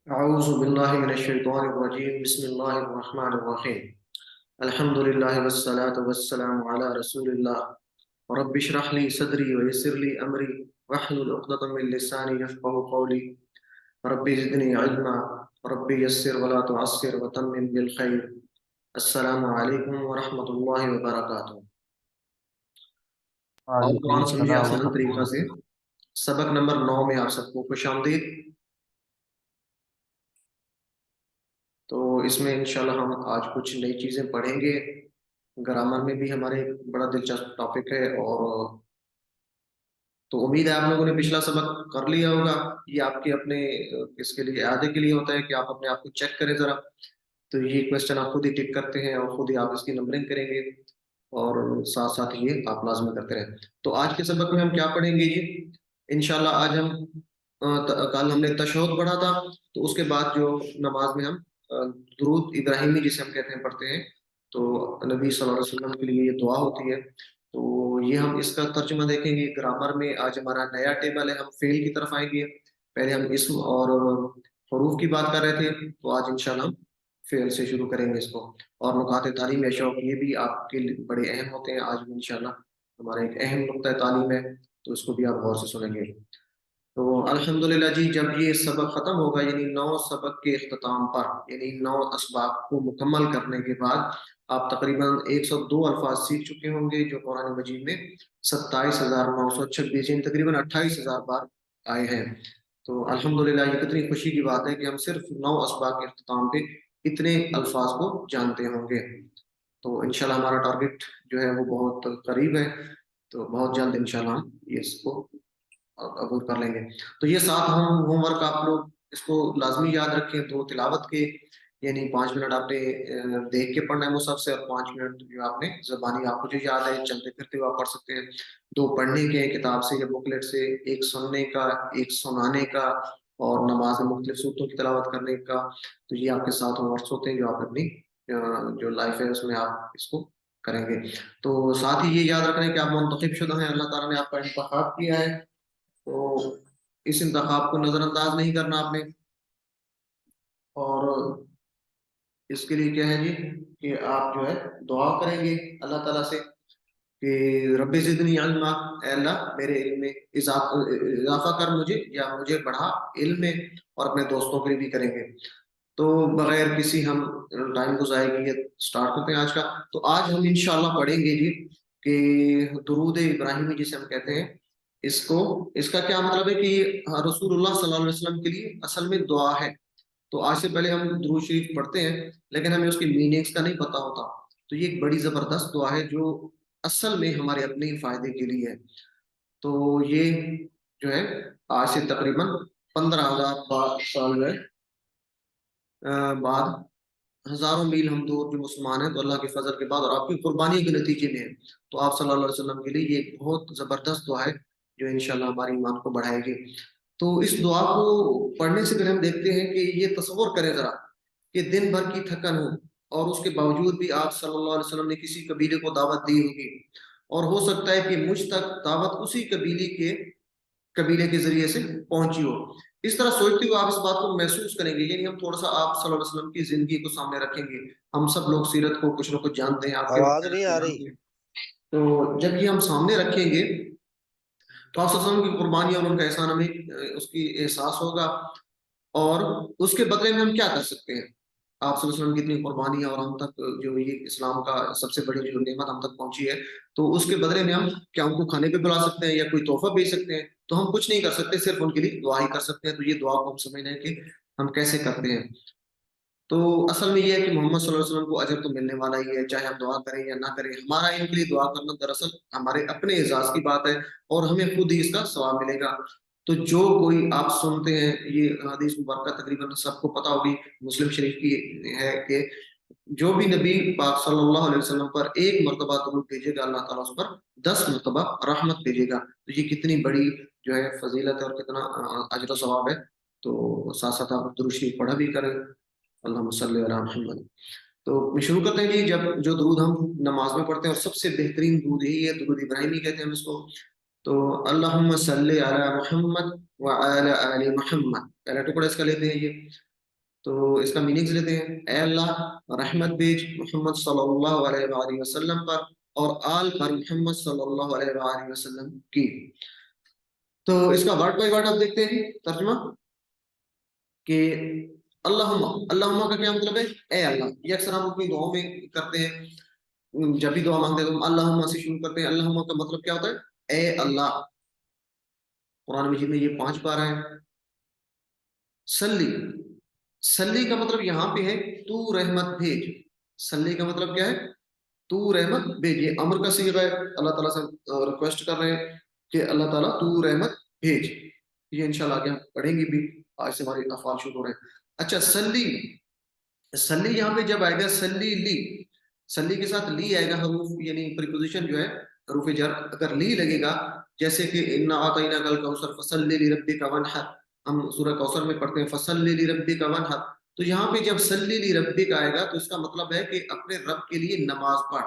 أعوذ بالله من الشيطان الرجيم بسم الله الرحمن الرحيم الحمد لله والصلاة والسلام على رسول الله رب اشرح لي صدري ويسر لي أمري واحلل عقدة من لساني يفقهوا قولي رب زدني علما رب يسر ولا تعسر وتمم بالخير السلام عليكم ورحمة الله وبركاته اور وعلیکم قرآن سمجھے السلام آسان ورحمۃ طریقہ سے اللہ۔ سبق نمبر 9 میں آپ سب کو خوش آمدید۔ تو اس میں انشاءاللہ ہم آج کچھ نئی چیزیں پڑھیں گے۔ گرامر میں بھی ہمارے ایک بڑا دلچسپ ٹاپک ہے، اور تو امید ہے آپ لوگوں نے پچھلا سبق کر لیا ہوگا۔ یہ آپ کے اپنے اس کے لیے اعادے کے لیے ہوتا ہے کہ آپ اپنے آپ کو چیک کریں ذرا۔ تو یہ کوشچن آپ خود ہی ٹک کرتے ہیں اور خود ہی آپ اس کی نمبرنگ کریں گے، اور ساتھ ساتھ یہ آپ لازمی کرتے رہیں۔ تو آج کے سبق میں ہم کیا پڑھیں گے جی؟ انشاءاللہ آج ہم کل ہم نے تشہد پڑھا تھا، تو اس کے بعد جو نماز میں ہم درود ابراہیمی جسے ہم کہتے ہیں پڑھتے ہیں، تو نبی صلی اللہ علیہ وسلم کے لیے یہ دعا ہوتی ہے۔ تو یہ ہم اس کا ترجمہ دیکھیں گے گرامر میں۔ آج ہمارا نیا ٹیبل ہے، ہم فعل کی طرف آئیں گے۔ پہلے ہم اسم اور حروف کی بات کر رہے تھے، تو آج انشاءاللہ ہم فعل سے شروع کریں گے اس کو۔ اور نکات تعلیم یا شوق یہ بھی آپ کے لیے بڑے اہم ہوتے ہیں۔ آج بھی انشاءاللہ ہمارا ایک اہم نقطہ تعلیم ہے، تو اس کو بھی آپ غور سے سنیں گے۔ تو الحمدللہ جی، جب یہ سبق ختم ہوگا، یعنی 9 سبق کے اختتام پر، یعنی 9 اسباق کو مکمل کرنے کے بعد آپ تقریباً 102 الفاظ سیکھ چکے ہوں گے، جو قرآن مجید میں 27,926 یعنی تقریباً 28,000 بار آئے ہیں۔ تو الحمدللہ یہ کتنی خوشی کی بات ہے کہ ہم صرف 9 اسباق کے اختتام پہ اتنے الفاظ کو جانتے ہوں گے۔ تو انشاءاللہ ہمارا ٹارگٹ جو ہے وہ بہت قریب ہے، تو بہت جلد انشاءاللہ ہم یہ اس کو عبور کر لیں گے۔ تو یہ 7 ہوم ورک آپ لوگ اس کو لازمی یاد رکھیں۔ 2 تلاوت کے، یعنی 5 منٹ آپ نے دیکھ کے پڑھنا ہے مصحف سے، اور 5 منٹ جو آپ نے زبانی آپ کو جو یاد ہے چلتے پھرتے ہوئے آپ پڑھ سکتے ہیں۔ 2 پڑھنے کے کتاب سے یا بکلیٹ سے، 1 سننے کا، 1 سنانے کا، اور نماز میں مختلف صورتوں کی تلاوت کرنے کا۔ تو یہ آپ کے 7 ہوم ورکس ہوتے ہیں جو آپ اپنی جو لائف ہے اس میں آپ اس کو کریں گے۔ تو ساتھ ہی یہ یاد رکھنا ہے کہ آپ منتخب شدہ ہیں، اللہ تعالیٰ نے آپ کا انتخاب کیا ہے، تو اس انتخاب کو نظر انداز نہیں کرنا آپ نے۔ اور اس کے لیے کیا ہے جی کہ آپ جو ہے دعا کریں گے اللہ تعالیٰ سے کہ رب زدنی علما، اے اللہ میرے علم میں اضافہ کر مجھے، یا مجھے بڑھا علم میں، اور اپنے دوستوں کے لیے بھی کریں گے۔ تو بغیر کسی ہم ٹائم کو ضائع کیے سٹارٹ کرتے ہیں آج کا۔ تو آج ہم انشاءاللہ پڑھیں گے جی کہ درود ابراہیمی جسے ہم کہتے ہیں، اس کا کیا مطلب ہے کہ رسول اللہ صلی اللہ علیہ وسلم کے لیے اصل میں دعا ہے۔ تو آج سے پہلے ہم درود شریف پڑھتے ہیں، لیکن ہمیں اس کی میننگز کا نہیں پتا ہوتا۔ تو یہ ایک بڑی زبردست دعا ہے جو اصل میں ہمارے اپنے ہی فائدے کے لیے ہے۔ تو یہ جو ہے آج سے تقریباً 15,000 سال جو ہے بعد، ہزاروں میل ہم دور جو مسلمان ہیں، تو اللہ کے فضل کے بعد اور آپ کی قربانی کے نتیجے میں ہیں۔ تو آپ صلی اللہ علیہ وسلم کے لیے یہ ایک بہت زبردست دعا ہے جو انشاءاللہ ہماری ایمان کو بڑھائے گی۔ تو اس دعا کو پڑھنے سے پہلے ہم دیکھتے ہیں کہ یہ تصور کریں ذرا کہ دن بھر کی تھکن ہو، اور اس کے باوجود بھی آپ صلی اللہ علیہ وسلم نے کسی قبیلے کو دعوت دی ہوگی، اور ہو سکتا ہے کہ مجھ تک دعوت اسی قبیلے کے ذریعے سے پہنچی ہو۔ اس طرح سوچتے ہوئے آپ اس بات کو محسوس کریں گے، یعنی ہم تھوڑا سا آپ صلی اللہ علیہ وسلم کی زندگی کو سامنے رکھیں گے۔ ہم سب لوگ سیرت کو کچھ نہ کچھ جانتے ہیں، آپ کے آواز وقت نہیں کو آ رہی۔ جانتے ہیں۔ تو جب یہ ہم سامنے رکھیں گے تو آپ صلی اللہ علیہ وسلم کی قربانی اور ان کا احسان ہمیں اس کی احساس ہوگا، اور اس کے بدلے میں ہم کیا کر سکتے ہیں۔ آپ صلی اللہ علیہ وسلم کی اتنی قربانی ہے، اور ہم تک جو یہ اسلام کا سب سے بڑی جو نعمت ہم تک پہنچی ہے، تو اس کے بدلے میں ہم کیا ان کو کھانے پہ بلا سکتے ہیں یا کوئی تحفہ بھیج سکتے ہیں؟ تو ہم کچھ نہیں کر سکتے، صرف ان کے لیے دعا ہی کر سکتے ہیں۔ تو یہ دعا کو ہم سمجھنا ہے کہ ہم کیسے کرتے ہیں۔ تو اصل میں یہ ہے کہ محمد صلی اللہ علیہ وسلم کو اجر تو ملنے والا ہی ہے، چاہے ہم دعا کریں یا نہ کریں۔ ہمارا ان کے لیے دعا کرنا دراصل ہمارے اپنے اعزاز کی بات ہے، اور ہمیں خود ہی اس کا ثواب ملے گا۔ تو جو کوئی آپ سنتے ہیں، یہ حدیث مبارکہ تقریباً سب کو پتہ ہوگی، مسلم شریف کی ہے کہ جو بھی نبی پاک صلی اللہ علیہ وسلم پر 1 مرتبہ درود بھیجے گا، اللہ تعالیٰ اس پر 10 مرتبہ رحمت بھیجے گا۔ تو یہ کتنی بڑی جو ہے فضیلت ہے، اور کتنا اجر و ثواب ہے۔ تو ساتھ ساتھ آپ درود شریف پڑھا بھی کریں، اللہم صلی علی محمد۔ تو شروع کرتے ہیں جی۔ جب جو درود ہم نماز میں پڑھتے ہیں، اور سب سے بہترین درود یہی ہے، درود ابراہیمی کہتے ہیں ہم اس کو۔ تو اللہم صلی علی محمد وعلی آل محمد، پہلا ٹکڑا اس کا لیتے ہیں یہ۔ تو اس کا میننگز لیتے ہیں. اے اللہ رحمت بھیج محمد صلی اللہ علیہ وآلہ وسلم پر اور آل پر محمد صلی اللہ علیہ وآلہ وسلم کی. تو اس کا ورڈ بائی ورڈ آپ دیکھتے ہیں ترجمہ کہ اللہم، اللہم کا کیا مطلب ہے؟ اے اللہ. یہ اکثر ہم اپنی دعاؤں میں کرتے ہیں، جب بھی دعا مانگتے ہیں تو ہم اللہم سے شروع کرتے ہیں. اللہم کا مطلب کیا ہوتا ہے؟ اے اللہ. قرآن مجید میں یہ 5 بار ہے. سلی، سلی کا مطلب یہاں پہ ہے تو رحمت بھیج. سلی کا مطلب کیا ہے؟ تو رحمت بھیج. یہ امر کا صیغہ ہے، اللہ تعالیٰ سے ریکویسٹ کر رہے ہیں کہ اللہ تعالیٰ تو رحمت بھیج. یہ انشاءاللہ آگے ہم پڑھیں گے بھی، آج سے ہمارے افعال شروع ہو رہے ہیں. اچھا سلی، سلی یہاں پہ جب آئے گا سلی لی، سلی کے ساتھ لی آئے گا حروف، یعنی پریپوزیشن جو ہے حروف جر اگر لی لگے گا، جیسے کہ انا اعطیناک الکوثر فصلی لربک وانحر، ہم سورہ کوثر میں پڑھتے ہیں فصلی لربک وانحر. تو یہاں پہ جب سلی لربک آئے گا تو اس کا مطلب ہے کہ اپنے رب کے لیے نماز پڑھ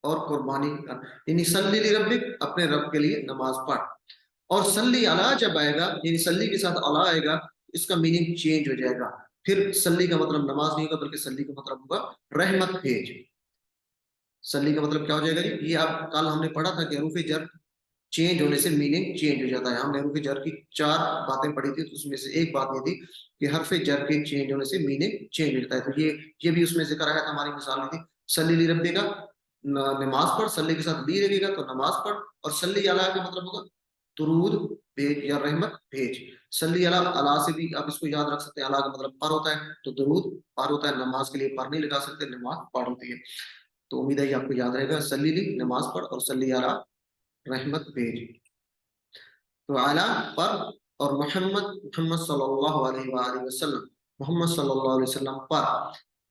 اور قربانی کر، یعنی سلی لربک اپنے رب کے لیے نماز پڑھ. اور سلی علی جب آئے گا، یعنی سلی کے ساتھ علی آئے گا، اس کا میننگ چینج ہو جائے گا. پھر سلی کا مطلب نماز نہیں ہوگا بلکہ سلی کا مطلب ہوگا رحمت بھیج. سلی کا مطلب کیا ہو جائے گا جی؟ یہ آپ کل ہم نے پڑھا تھا کہ حروف جر چینج ہونے سے میننگ چینج ہو جاتا ہے. ہم نے حروف جر کی 4 باتیں پڑھی تھی، تو اس میں سے ایک بات یہ تھی کہ حرف جر کے چینج ہونے سے میننگ چینج ہو جاتا ہے. تو یہ بھی اس میں ذکر آیا تھا، ہماری مثال میں تھی سلی لی ربی کا نماز پڑھ، سلی کے ساتھ لی لگے گا تو نماز پڑھ. اور سلی علی کا مطلب ہوگا درود بھیج یا رحمت بھیج. سلی علی، علی سے بھی آپ اس کو یاد رکھ سکتے ہیں، علی کا مطلب پر ہوتا ہے، تو درود پر ہوتا ہے. نماز کے لیے پر نہیں لگا سکتے، نماز پر ہوتی ہے. تو امید ہے یہ آپ کو یاد رہے گا، سلی لی نماز پڑھ اور سلی علی رحمت بھیج. تو اعلیٰ پر اور محمد، محمد صلی اللہ علیہ وآلہ وسلم، محمد صلی اللہ علیہ وسلم پر.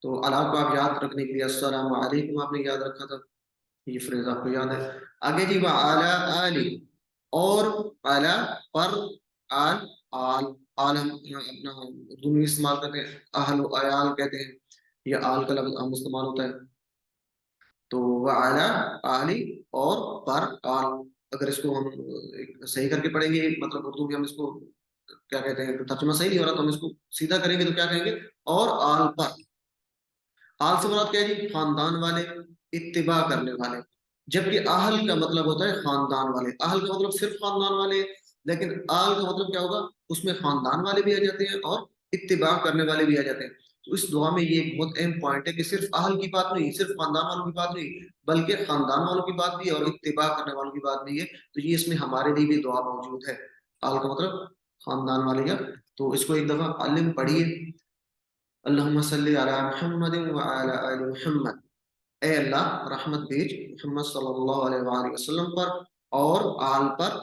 تو اعلیٰ کو آپ یاد رکھنے کے لیے السلام علیکم آپ نے یاد رکھا تھا، یہ فریز آپ کو یاد ہے. آگے جی وعلی آلی، اور اعلیٰ پر آل، آل، آل ہم اپنا اردو میں استعمال کرتے ہیں، اہل و عیال کہتے ہیں، یا آل کا لفظ عام استعمال ہوتا ہے. تو وعلی آلی اور پر آل، اگر اس کو ہم صحیح کر کے پڑھیں گے، مطلب اردو میں ہم اس کو کیا کہتے ہیں، ترجمہ صحیح نہیں ہو رہا تو ہم اس کو سیدھا کریں گے تو کیا کہیں گے؟ اور آل پر. آل سے مراد کیا ہے جی؟ خاندان والے، اتباع کرنے والے. جبکہ اہل کا مطلب ہوتا ہے خاندان والے. اہل کا مطلب صرف خاندان والے، لیکن آل کا مطلب کیا ہوگا؟ اس میں خاندان والے بھی آ جاتے ہیں اور اتباع کرنے والے بھی آ جاتے ہیں. تو اس دعا میں یہ ایک بہت اہم پوائنٹ ہے کہ صرف اہل کی بات نہیں، صرف خاندان والوں کی بات نہیں، بلکہ خاندان والوں کی بات بھی ہے اور اتباع کرنے والوں کی بات بھی ہے. تو یہ اس میں ہمارے لیے بھی دعا موجود ہے. آل کا مطلب خاندان والے کا. تو اس کو ایک دفعہ علم پڑھیے، اللہم صلی علی محمد وعلی آل محمد. اے اللہ رحمت بھیج محمد صلی اللہ علیہ وآلہ وسلم پر اور آل پر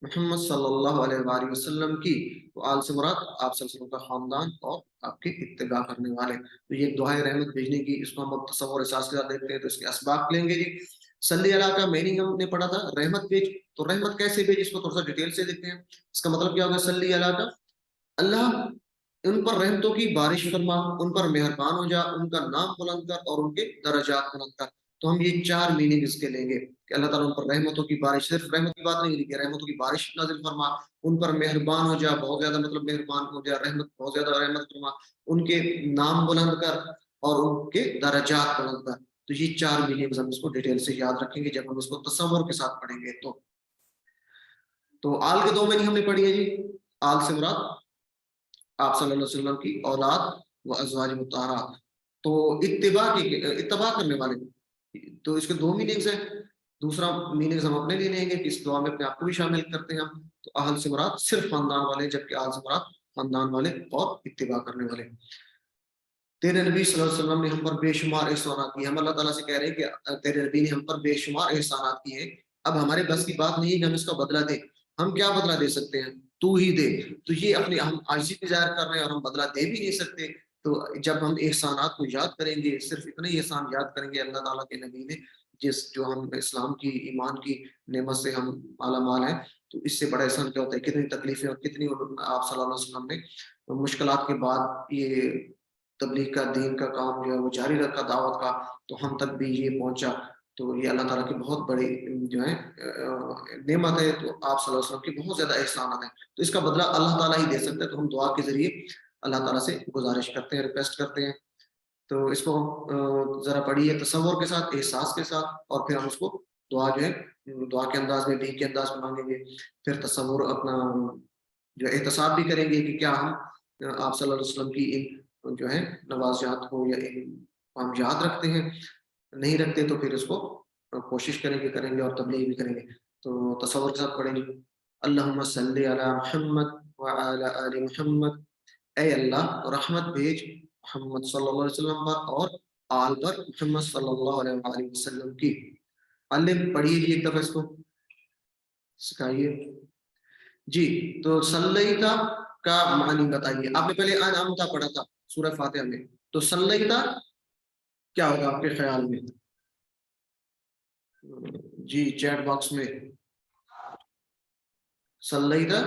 محمد صلی اللہ علیہ وآلہ وسلم کی. تو آل سے مراد آپ صلی اللہ علیہ وسلم کا خاندان اور آپ کے اتباع کرنے والے. تو یہ دعائے رحمت بھیجنے کی، اس کو ہم اب تصور احساس کے ساتھ دیکھتے ہیں. تو اس کے اسباق لیں گے جی. صلی اللہ کا میننگ ہم نے پڑھا تھا رحمت بھیج. تو رحمت کیسے بھیج، اس کو تھوڑا سا ڈیٹیل سے دیکھتے ہیں. اس کا مطلب کیا ہوگا صلی اللہ کا؟ اللہ ان پر رحمتوں کی بارش فرما، ان پر مہربان ہو جا، ان کا نام بلند کر اور ان کے درجات بلند کر. تو ہم یہ 4 میننگ اس کے لیں گے کہ اللہ تعالیٰ ان پر رحمتوں کی بارش، صرف رحمت کی بات نہیں لکھی، رحمتوں کی بارش نازل فرما، ان پر مہربان ہو جا، بہت زیادہ مطلب مہربان ہو جا، رحمت بہت زیادہ رحمت فرما، ان کے نام بلند کر اور ان کے درجات بلند کر. تو یہ 4 میننگ ہم اس کو ڈیٹیل سے یاد رکھیں گے جب ہم اس کو تصور کے ساتھ پڑھیں گے. تو آل کے 2 میننگ ہم نے پڑھی ہے جی. آل سے مراد آپ صلی اللہ علیہ وسلم کی اولاد و ازواج مطہرات. تو اتباع کرنے والے. تو اس کے 2 میننگز ہیں. دوسرا میننگز ہم اپنے لیے لیں گے کہ اس دعا میں اپنے آپ کو بھی شامل کرتے ہیں ہم. تو اہل سے مراد صرف خاندان والے، جبکہ آل سے مراد خاندان والے اور اتباع کرنے والے. تیرے نبی صلی اللہ علیہ وسلم نے ہم پر بے شمار احسانات کیے. ہم اللہ تعالیٰ سے کہہ رہے ہیں کہ تیرے نبی نے ہم پر بے شمار احسانات کیے ہیں. اب ہمارے بس کی بات نہیں ہے کہ ہم اس کا بدلہ دیں. ہم کیا بدلہ دے سکتے ہیں؟ تو ہی دے. تو یہ اپنے ہم عاجزی کی ظاہر کر رہے ہیں اور ہم بدلہ دے بھی نہیں سکتے. تو جب ہم احسانات کو یاد کریں گے، صرف اتنے ہی احسان یاد کریں گے اللہ تعالیٰ کے نبی نے، جو ہم اسلام کی، ایمان کی نعمت سے ہم مالا مال ہیں. تو اس سے بڑا احسان کیا ہوتا ہے؟ کتنی تکلیفیں اور کتنی آپ صلی اللہ علیہ وسلم نے مشکلات کے بعد یہ تبلیغ کا، دین کا کام جو ہے وہ جاری رکھا، دعوت کا. تو ہم تک بھی یہ پہنچا. تو یہ اللہ تعالیٰ کی بہت بڑی جو ہے نعمت ہے. تو آپ صلی اللہ علیہ وسلم کی بہت زیادہ احسانات ہیں. تو اس کا بدلہ اللہ تعالیٰ ہی دے سکتا ہے. تو ہم دعا کے ذریعے اللہ تعالیٰ سے گزارش کرتے ہیں، ریکویسٹ کرتے ہیں. تو اس کو ذرا پڑھیے تصور کے ساتھ، احساس کے ساتھ، اور پھر ہم اس کو دعا جو ہے دعا کے انداز میں، بھی کے انداز میں مانگیں گے. پھر تصور اپنا جو احتساب بھی کریں گے کہ کیا ہم آپ صلی اللہ علیہ وسلم کی ان جو ہے نوازجات کو یا ہم یاد رکھتے ہیں. نہیں رکھتے تو پھر اس کو کوشش کریں گے اور تبلیغ بھی کریں گے. تو تصور کے ساتھ پڑھیں گے. اللہم صلی علی محمد وعلی آل محمد. اے اللہ رحمت بھیج محمد صلی اللہ علیہ وسلم پر اور آل پر محمد صلی اللہ علیہ وآلہ وسلم کی. اللہ پڑھیے جی ایک دفعہ اس کو سکھائیے جی. تو صلیتا کا معنی بتائیے. آپ نے پہلے انعمتا پڑھا تھا سورہ فاتحہ میں، تو صلیتا کیا ہوگا آپ کے خیال میں؟ جی چیٹ باکس میں صلیتا،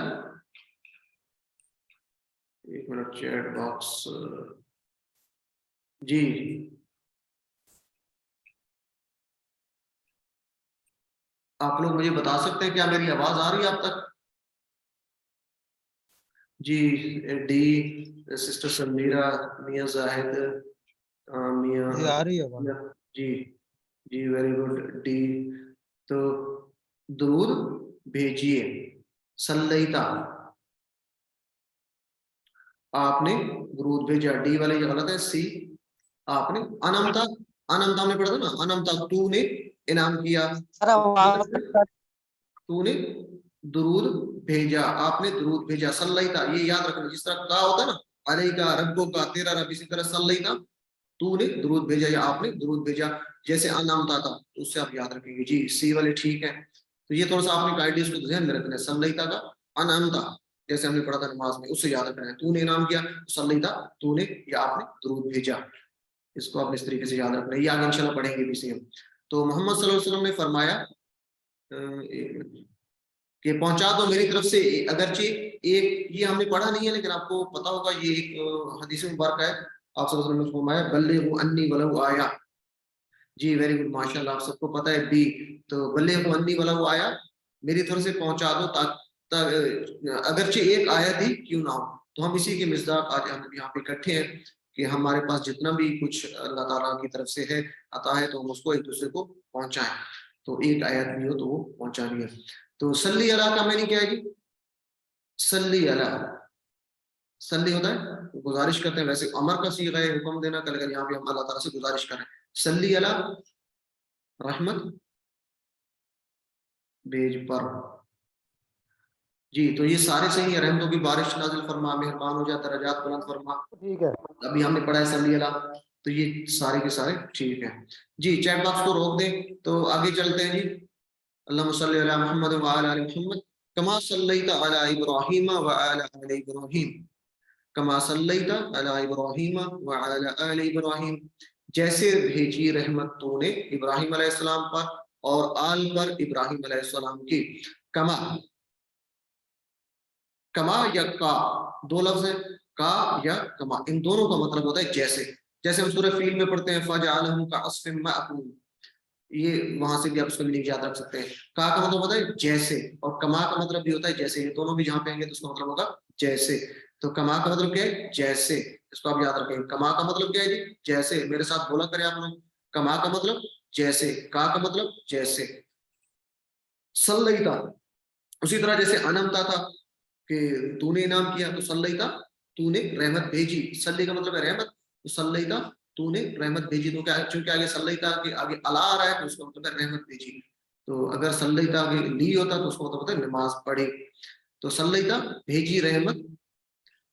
ایک منٹ چیٹ باکس جی آپ لوگ مجھے بتا سکتے ہیں کیا میری آواز آ رہی ہے آپ تک؟ جی ڈی سسٹر سمیرہ، میاں زاہد، میاں جی آ رہی ہے آواز. جی جی ویری گڈ ڈی. تو درود بھیجیے. صلیتا آپ نے درود بھیجا، ڈی والے یہ غلط ہے. سی آپ نے انمتا، انمتا نے پڑھا تھا نا، انمتا تو نے انعام کیا، تو نے درود بھیجا، آپ نے درود بھیجا. صلیتا یہ یاد رکھنا، جس طرح کا ہوتا ہے نا علیہ کا، ربوں کا، تیرا رب، اسی طرح صلیتا تو نے درود بھیجا یا آپ نے درود بھیجا جیسے انعامتا تھا، اس سے آپ یاد رکھیں گے. جی سی والے ٹھیک ہے. تو یہ تھوڑا سا آپ نے گائیڈ کو ذہن میں رکھنا ہے. صلیتا کا انعامتا جیسے ہم نے پڑھا تھا نماز میں، اس سے یاد رکھنا ہے. تو نے انعام کیا، صلیتا تو نے یا آپ نے درود بھیجا. اس کو آپ اس طریقے سے یاد رکھنا ہے. یہ آگے انشاءاللہ پڑھیں گے بھی سے ہم. تو محمد صلی اللہ علیہ وسلم نے فرمایا کہ پہنچا دو میری طرف سے، اگرچہ ایک یہ ہم نے پڑھا نہیں ہے لیکن آپ کو پتا ہوگا یہ ایک حدیث مبارک ہے. آپ صلی اللہ علیہ وسلم نے فرمایا بلغوا انی ولو آیا. جی ویری گڈ ماشاءاللہ، آپ سب کو پتا ہے بی. تو بلغوا انی ولو آیا، میری طرف سے پہنچا دو اگرچہ ایک آیت ہی کیوں نہ ہو. تو ہم اسی کے مصداق آج ہم یہاں پہ اکٹھے ہیں کہ ہمارے پاس جتنا بھی کچھ اللہ تعالیٰ کی طرف سے ہے عطا ہے، تو ہم اس کو ایک دوسرے کو پہنچائیں. تو ایک آیت بھی ہو تو وہ پہنچانی ہے. تو صلی اللہ کا میں نے کیا ہے جی، صلی اللہ، صلی ہوتا ہے گزارش کرتے ہیں، ویسے امر کا صیغہ ہے حکم دینا کا، لیکن یہاں پہ ہم اللہ تعالیٰ سے گزارش کریں. صلی اللہ رحمت بیج پر. جی تو یہ سارے صحیح ہے. رحمتوں کی بارش نازل فرما، مہربان ہو جا، درجات بلند فرما. ٹھیک ہے ابھی ہم نے پڑھا ہے صلی اللہ. تو یہ سارے کے سارے ٹھیک ہیں. جی چیٹ باکس کو روک دیں تو آگے چلتے ہیں. جی اللہم صلی علی محمد وعلی آل محمد کما صلیت علی ابراہیم وعلی آل ابراہیم. کما صلیت علی ابراہیم وعلی آل ابراہیم، جیسے بھیجی رحمت تو نے ابراہیم علیہ السلام پر اور آل پر ابراہیم علیہ السلام کی. کما، کما یا کا دو لفظ ہیں، کا یا کما، ان دونوں کا مطلب ہوتا ہے جیسے. جیسے ہم سورہ فیل میں پڑھتے ہیں فجعلہم کعصف مأکول، یہ وہاں سے بھی آپ اس کو میننگ یاد رکھ سکتے ہیں. کا مطلب ہوتا ہے جیسے، اور کما کا مطلب بھی ہوتا ہے جیسے. یہ دونوں بھی جہاں پہ آئیں گے تو اس کا مطلب ہوگا جیسے. تو کما کا مطلب کیا ہے، جیسے. اس کو آپ یاد رکھیں. کما کا مطلب کیا ہے جی، جیسے. میرے ساتھ بولا کریں آپ لوگ، کما کا مطلب جیسے، کا کا مطلب جیسے. صلیتا اسی طرح جیسے انمتا تھا کہ تو نے انعام کیا، تو صلیتا تو نے رحمت بھیجی. صلی کا مطلب ہے رحمت، تو صلیتا تو نے رحمت بھیجی. تو کیا چونکہ آگے صلیتا کے آگے الا آ رہا ہے تو اس کا مطلب ہے رحمت بھیجی. تو اگر صلیتا آگے لی ہوتا تو اس کا مطلب ہوتا ہے نماز پڑھی. تو صلیتا بھیجی رحمت،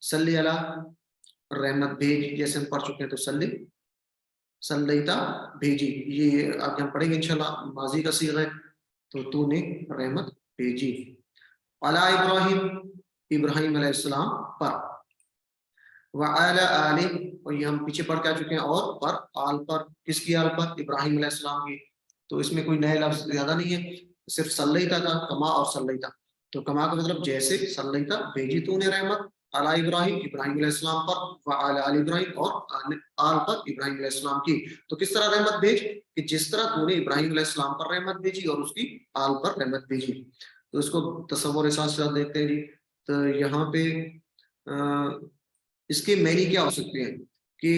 صلی اللہ رحمت بھیج، جیسے ہم پڑھ چکے ہیں. تو صلیتا بھیجی، یہ آگے ہم پڑھیں گے انشاءاللہ، ماضی کا صیغہ ہے. تو نے رحمت بھیجی. علی ابراہیم، ابراہیم علیہ السلام پر. وعلی آل، اور یہ ہم پیچھے پڑھ کے آ چکے ہیں، اور پر آل پر. کس کی آل پر؟ ابراہیم علیہ السلام کی. تو اس میں کوئی نئے لفظ زیادہ نہیں ہے، صرف صلیتا کا، کما اور صلیتا. تو کما کا مطلب جیسے، صلیتا بھیجی تو نے رحمت علی ابراہیم، ابراہیم علیہ السلام پر، وعلی آل ابراہیم، اور آل پر ابراہیم علیہ السلام کی. تو کس طرح رحمت بھیج، کہ جس طرح تو نے ابراہیم علیہ السلام پر رحمت بھیجی اور اس کی آل پر رحمت بھیجی. تو اس کو تصور احساس سے دیکھتے ہیں. جی تو یہاں پہ اس کے معنی کیا ہو سکتے ہیں کہ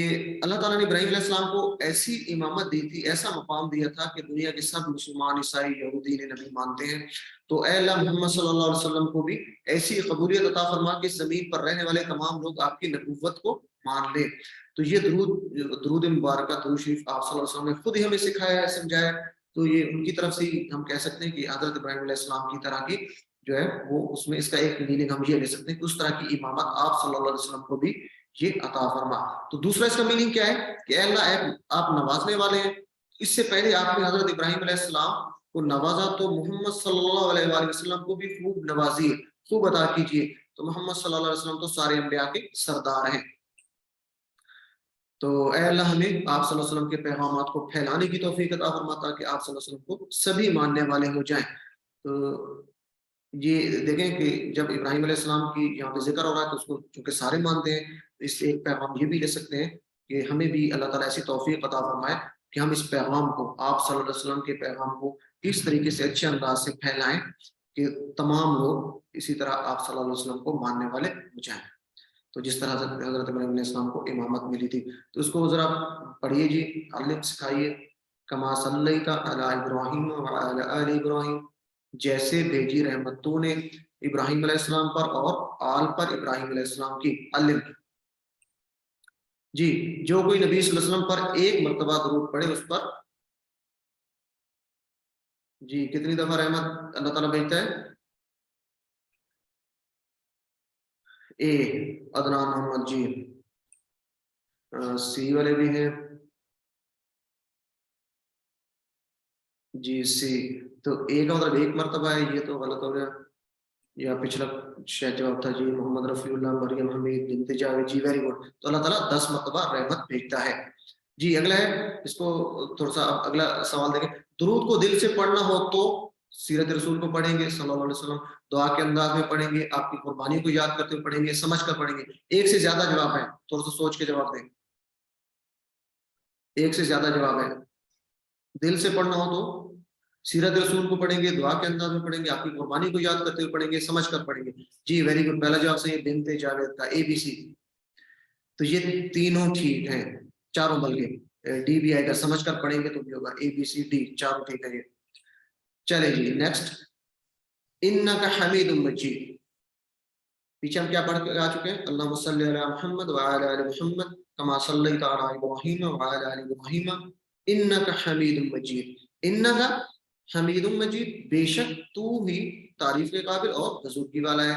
اللہ تعالیٰ نے ابراہیم علیہ السلام کو ایسی امامت دی تھی، ایسا مقام دیا تھا کہ دنیا کے سب مسلمان، عیسائی، یہودی نے نبی مانتے ہیں، تو اے اللہ محمد صلی اللہ علیہ وسلم کو بھی ایسی قبولیت عطا فرما کہ زمین پر رہنے والے تمام لوگ آپ کی نبوت کو مان لیں۔ تو یہ درود مبارکہ، درود شریف آپ صلی اللہ علیہ وسلم نے خود ہی ہمیں سکھایا ہے، سمجھایا ہے، تو یہ ان کی طرف سے ہم کہہ سکتے ہیں کہ حضرت ابراہیم علیہ السلام کی طرح کی جو ہے وہ اس میں اس کا ایک میننگ ہم یہ لے سکتے ہیں کہ اس طرح کی امامت آپ صلی اللہ علیہ وسلم کو بھی یہ عطا فرما۔ تو دوسرا اس کا میننگ کیا ہے کہ اے اللہ آپ نوازنے والے ہیں، اس سے پہلے آپ نے حضرت ابراہیم علیہ السلام کو نوازا، تو محمد صلی اللہ علیہ وآلہ وسلم کو بھی خوب نوازیے، خوب عطا کیجیے۔ تو محمد صلی اللہ علیہ وسلم تو سارے انبیاء کے سردار ہیں، تو اے اللہ ہمیں آپ صلی اللہ علیہ وسلم کے پیغامات کو پھیلانے کی توفیق عطا فرما تاکہ آپ صلی اللہ علیہ وسلم کو سبھی ماننے والے ہو جائیں۔ تو یہ دیکھیں کہ جب ابراہیم علیہ السلام کی یہاں پہ ذکر ہو رہا ہے تو اس کو چونکہ سارے مانتے ہیں، اس سے ایک پیغام یہ بھی لے سکتے ہیں کہ ہمیں بھی اللہ تعالیٰ ایسی توفیق عطا فرمائے کہ ہم اس پیغام کو، آپ صلی اللہ علیہ وسلم کے پیغام کو اس طریقے سے اچھے انداز سے پھیلائیں کہ تمام لوگ اسی طرح آپ صلی اللہ علیہ وسلم کو ماننے والے ہو جائیں۔ تو جس طرح حضرت ابراہیم علیہ السلام کو امامت ملی تھی، تو اس کو ذرا پڑھیے جی، علم سکھائیے۔ کما صلیت علی ابراہیم وعلی آل ابراہیم، جیسے بھیجی رحمت تو نے ابراہیم علیہ السلام پر اور آل پر ابراہیم علیہ السلام کی، علم جی، جو کوئی نبی صلی اللہ علیہ وسلم پر ایک مرتبہ درود پڑھے اس پر جی کتنی دفعہ رحمت اللہ تعالیٰ بھیجتا ہے؟ اے عدنان محمد جی، سی والے بھی ہیں جی، سی تو ایک مطلب ایک مرتبہ ہے، یہ تو غلط ہو گیا، یا پچھلا شاید جواب تھا جی، محمد رفیع اللہ مریم حمید بنت جاوید جی، ویری گڈ۔ تو اللہ تعالیٰ 10 مرتبہ رحمت بھیجتا ہے جی۔ اگلا ہے، اس کو تھوڑا سا اگلا سوال دیکھیں، درود کو دل سے پڑھنا ہو تو سیرت رسول کو پڑھیں گے صلی اللہ علیہ وسلم، دعا کے انداز میں پڑھیں گے، آپ کی قربانی کو یاد کرتے ہوئے پڑھیں گے، سمجھ کر پڑھیں گے؟ ایک سے زیادہ جواب ہے، تھوڑا سا سوچ کے جواب دیں، ایک سے زیادہ جواب ہے۔ دل سے پڑھنا ہو تو سیرت رسول کو پڑھیں گے، دعا کے انداز میں پڑھیں گے، آپ کی قربانی کو یاد کرتے ہوئے پڑھیں گے، سمجھ کر پڑھیں گے جی، ویری گڈ۔ پہلا جواب صحیح ہے، بنت جاوید کا اے بی سی، تو یہ تینوں ٹھیک ہیں، چاروں، بلکہ ڈی بھی آئے گا، سمجھ کر پڑھیں گے تو بھی ہوگا، اے بی سی ڈی چاروں ٹھیک ہے یہ۔ چلے جی نیکسٹ، انک حمید مجید، پیچھے ہم کیا پڑھ کے آ چکے ہیں؟ اللہم صلی علی محمد وعلی آل محمد کما صلیت علی ابراہیم وعلی آل ابراہیم انک حمید مجید، انک حمید مجید، بے شک تو ہی تعریف کے قابل اور بزرگی والا ہے۔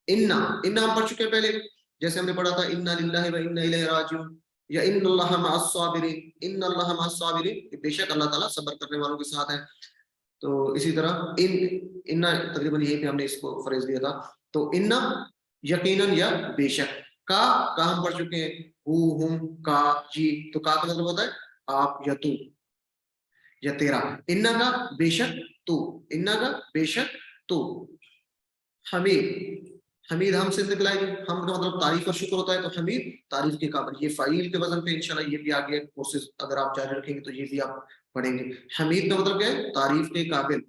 انا ہم پڑھ چکے ہیں پہلے، جیسے ہم نے پڑھا تھا انا للہ و انا الیہ راجعون، یا ان اللہ مع الصابرین، ان اللہ مع الصابرین، بے شک اللہ تعالیٰ صبر کرنے والوں کے ساتھ ہے۔ تو اسی طرح ان تقریباً یہی پہ ہم نے اس کو فریز دیا تھا، تو ان یقیناً یا بے شک، کا ہم پڑھ چکے ہیں، ہم کا جی، تو کا مطلب ہوتا ہے آپ یا تو یا تیرا، ان کا بے شک تو، ان کا بے شک تو، حمید، حمید ہم سے نکلا ہے، ہم کا مطلب تعریف اور شکر ہوتا ہے، تو حمید تعریف کے قابل، یہ فعیل کے وزن پہ انشاءاللہ یہ بھی آگے کورسز اگر آپ جاری رکھیں گے تو یہ بھی آپ پڑھیں گے۔ حمید کا مطلب کیا ہے؟ تعریف کے قابل،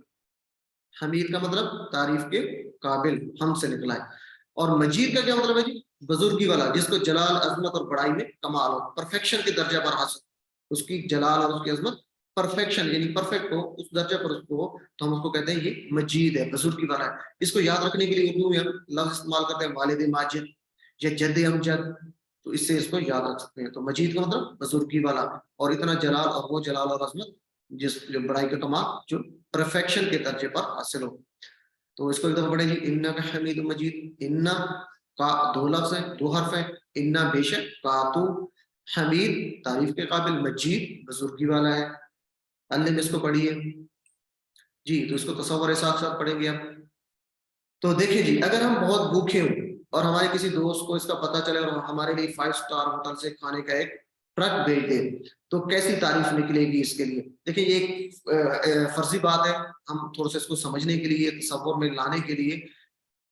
حمید کا مطلب تعریف کے قابل، ہم سے نکلا ہے۔ اور مجید کا کیا مطلب ہے جی؟ بزرگی والا، جس کو جلال، عظمت اور بڑائی میں کمال ہو، پرفیکشن کے درجہ پر حاصل، اس کی جلال اور اس کی عظمت پرفیکشن یعنی پرفیکٹ ہو، اس درجہ پر اس کو ہو، تو ہم اس کو کہتے ہیں یہ مجید ہے، بزرگی والا ہے۔ اس کو یاد رکھنے کے لیے اردو میں ہم لفظ استعمال کرتے ہیں والد ماجد یا جد امجد، تو اس سے اس کو یاد رکھ سکتے ہیں۔ تو مجید کا مطلب بزرگی والا، اور اتنا جلال، اور وہ جلال اور عظمت جس جو بڑائی کا کمال جو پرفیکشن کے درجے پر حاصل ہو۔ تو اس کو ایک دفعہ پڑھیں جی، انک حمید مجید، ان کا دو لفظ ہیں، دو حرف ہیں، ان بے شک، کا تو حمید تعریف کے قابل، مجید بزرگی والا ہے۔ اللہ میں اس کو پڑھیے جی، تو اس کو تصور ساتھ ساتھ پڑھیں گے ہم۔ تو دیکھیں جی، اگر ہم بہت بھوکے ہوں اور ہمارے کسی دوست کو اس کا پتہ چلے اور ہمارے لیے 5 اسٹار ہوٹل سے کھانے کا ایک ٹرک بھیج دے، تو کیسی تعریف نکلے گی اس کے لیے؟ دیکھیں یہ ایک فرضی بات ہے، ہم تھوڑا سا اس کو سمجھنے کے لیے، تصور میں لانے کے لیے،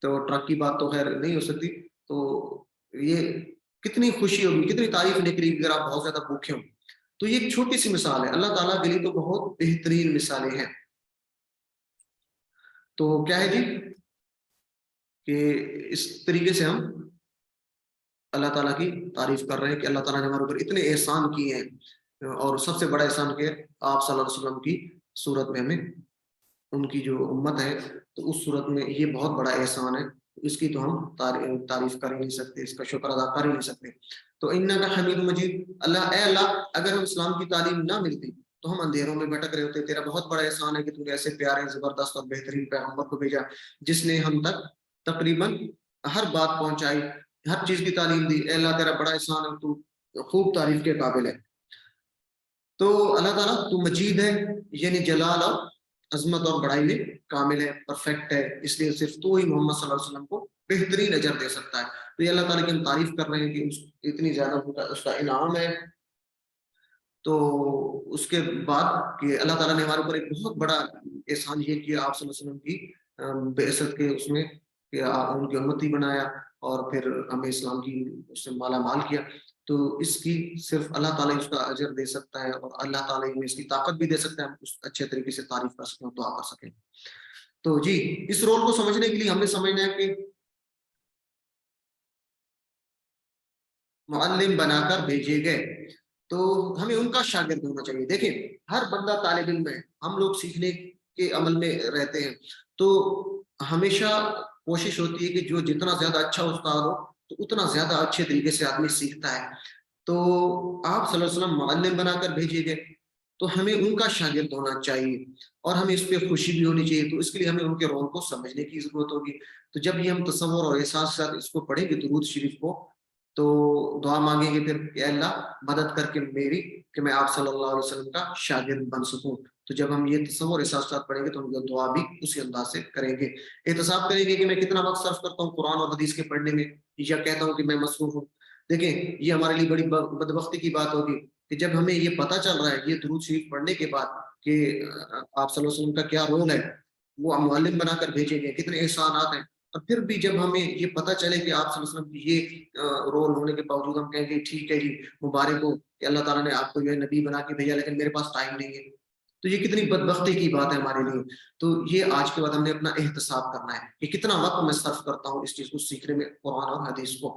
تو ٹرک کی بات تو خیر نہیں ہو سکتی، تو یہ کتنی خوشی ہوگی، کتنی تعریف نکلے گی اگر آپ بہت زیادہ بھوکے ہوں۔ تو یہ ایک چھوٹی سی مثال ہے، اللہ تعالیٰ کے لیے تو بہت بہترین مثالیں ہیں۔ تو کیا ہے جی کہ اس طریقے سے ہم اللہ تعالیٰ کی تعریف کر رہے ہیں کہ اللہ تعالیٰ نے ہمارے اوپر اتنے احسان کیے ہیں، اور سب سے بڑا احسان کہ آپ صلی اللہ علیہ وسلم کی صورت میں ہمیں، ان کی جو امت ہے، تو اس صورت میں یہ بہت بڑا احسان ہے، اس کی تو ہم تعریف کر ہی نہیں سکتے، اس کا شکر ادا کر ہی نہیں سکتے۔ تو انک حمید مجید، اللہ اے اللہ، اگر ہم اسلام کی تعلیم نہ ملتی تو ہم اندھیروں میں بھٹک رہے ہوتے۔ تیرا بہت بڑا احسان ہے کہ تم نے ایسے پیارے، زبردست اور بہترین پیغمبر کو بھیجا، جس نے ہم تک تقریباً ہر بات پہنچائی، ہر چیز کی تعلیم دی۔ اے اللہ تیرا بڑا احسان ہے، تو خوب تعریف کے قابل ہے۔ تو اللہ تعالیٰ تو مجید ہے، یعنی جلال اور عظمت اور بڑائی میں کامل ہے، پرفیکٹ ہے، اس لیے صرف تو ہی محمد صلی اللہ علیہ وسلم کو بہترین اجر دے سکتا ہے۔ تو یہ اللہ تعالیٰ کی ہم تعریف کر رہے ہیں کہ اتنی زیادہ اس کا انعام ہے۔ تو اس کے بعد کہ اللہ تعالیٰ نے ہمارے اوپر ایک بہت بڑا احسان یہ کیا، آپ صلی اللہ علیہ وسلم کی بعثت کے اس میں، کہ ان کی امتی بنایا، اور پھر ہمیں اسلام کی اس سے مالا مال کیا۔ تو اس کی صرف اللہ تعالیٰ اس کا اجر دے سکتا ہے، اور اللہ تعالیٰ ہمیں اس کی طاقت بھی دے سکتا ہے، ہم اس اچھے طریقے سے تعریف کر سکیں، دعا کر سکیں۔ تو جی، اس رول کو سمجھنے کے لیے ہم نے سمجھنا ہے کہ معلم بنا کر بھیجے گئے، تو ہمیں ان کا شاگرد ہونا چاہیے۔ دیکھیں، ہر بندہ طالب علم ہے، ہم لوگ سیکھنے کے عمل میں رہتے ہیں، تو ہمیشہ کوشش ہوتی ہے کہ جو جتنا زیادہ اچھا استاد ہو تو اتنا زیادہ اچھے طریقے سے آدمی سیکھتا ہے۔ تو آپ صلی اللہ علیہ وسلم معلم بنا کر بھیجے گئے، تو ہمیں ان کا شاگرد ہونا چاہیے، اور ہمیں اس پہ خوشی بھی ہونی چاہیے۔ تو اس کے لیے ہمیں ان کے رول کو سمجھنے کی ضرورت ہوگی۔ تو جب یہ ہم تصور اور احساس کے ساتھ اس کو پڑھیں گے درود شریف کو، تو دعا مانگیں گے پھر کہ اللہ مدد کر کے میری، کہ میں آپ صلی اللہ علیہ وسلم کا شاگرد بن سکوں۔ تو جب ہم یہ تصور احساس کے ساتھ پڑھیں گے تو ہم دعا بھی اسی انداز سے کریں گے۔ احتساب کریں گے کہ میں کتنا وقت صرف کرتا ہوں قرآن اور حدیث کے پڑھنے میں، یا کہتا ہوں کہ میں مصروف ہوں۔ دیکھیں، یہ ہمارے لیے بڑی بدبختی کی بات ہوگی کہ جب ہمیں یہ پتہ چل رہا ہے یہ درود شریف پڑھنے کے بعد کہ آپ صلی اللہ علیہ وسلم کا کیا رول ہے، وہ معلم بنا کر بھیجیں گے، کتنے احسانات ہیں، اور پھر بھی جب ہمیں یہ پتہ چلے کہ آپ صلی اللہ علیہ وسلم کی یہ رول ہونے کے باوجود ہم کہیں گے ٹھیک ہے جی، مبارک ہو کہ اللہ تعالیٰ نے آپ کو یہ نبی بنا کے بھیجا، لیکن میرے پاس ٹائم نہیں ہے، تو یہ کتنی بدبختی کی بات ہے ہمارے لیے۔ تو یہ آج کے بعد ہم نے اپنا احتساب کرنا ہے کہ کتنا وقت میں صرف کرتا ہوں اس چیز کو سیکھنے میں، قرآن اور حدیث کو،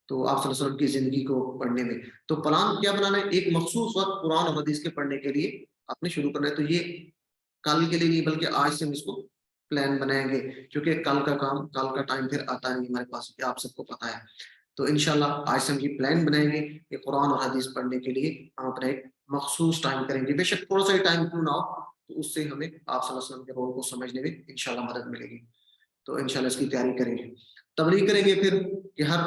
تو آپ صلی اللہ علیہ وسلم کی زندگی کو پڑھنے میں۔ تو پلان کیا بنانا ہے؟ ایک مخصوص وقت قرآن اور حدیث کے پڑھنے کے لیے آپ نے شروع کرنا ہے۔ تو یہ کل کے لیے نہیں، بلکہ آج سے ہم اس کو پلان بنائیں گے، کیونکہ کل کا کام، کل کا ٹائم پھر آتا نہیں ہمارے پاس، یہ آپ سب کو پتا ہے۔ تو انشاءاللہ آج سے ہم یہ پلان بنائیں گے کہ قرآن اور حدیث پڑھنے کے لیے ہم اپنا ایک مخصوص ٹائم کریں گے، بے شک تھوڑا سا ہی ٹائم کیوں نہ ہو، تو اس سے ہمیں آپ صلی اللہ علیہ وسلم کے رول کو سمجھنے میں انشاءاللہ مدد ملے گی۔ تو انشاءاللہ اس کی تیاری کریں گے، تبلیغ کریں گے پھر، کہ ہر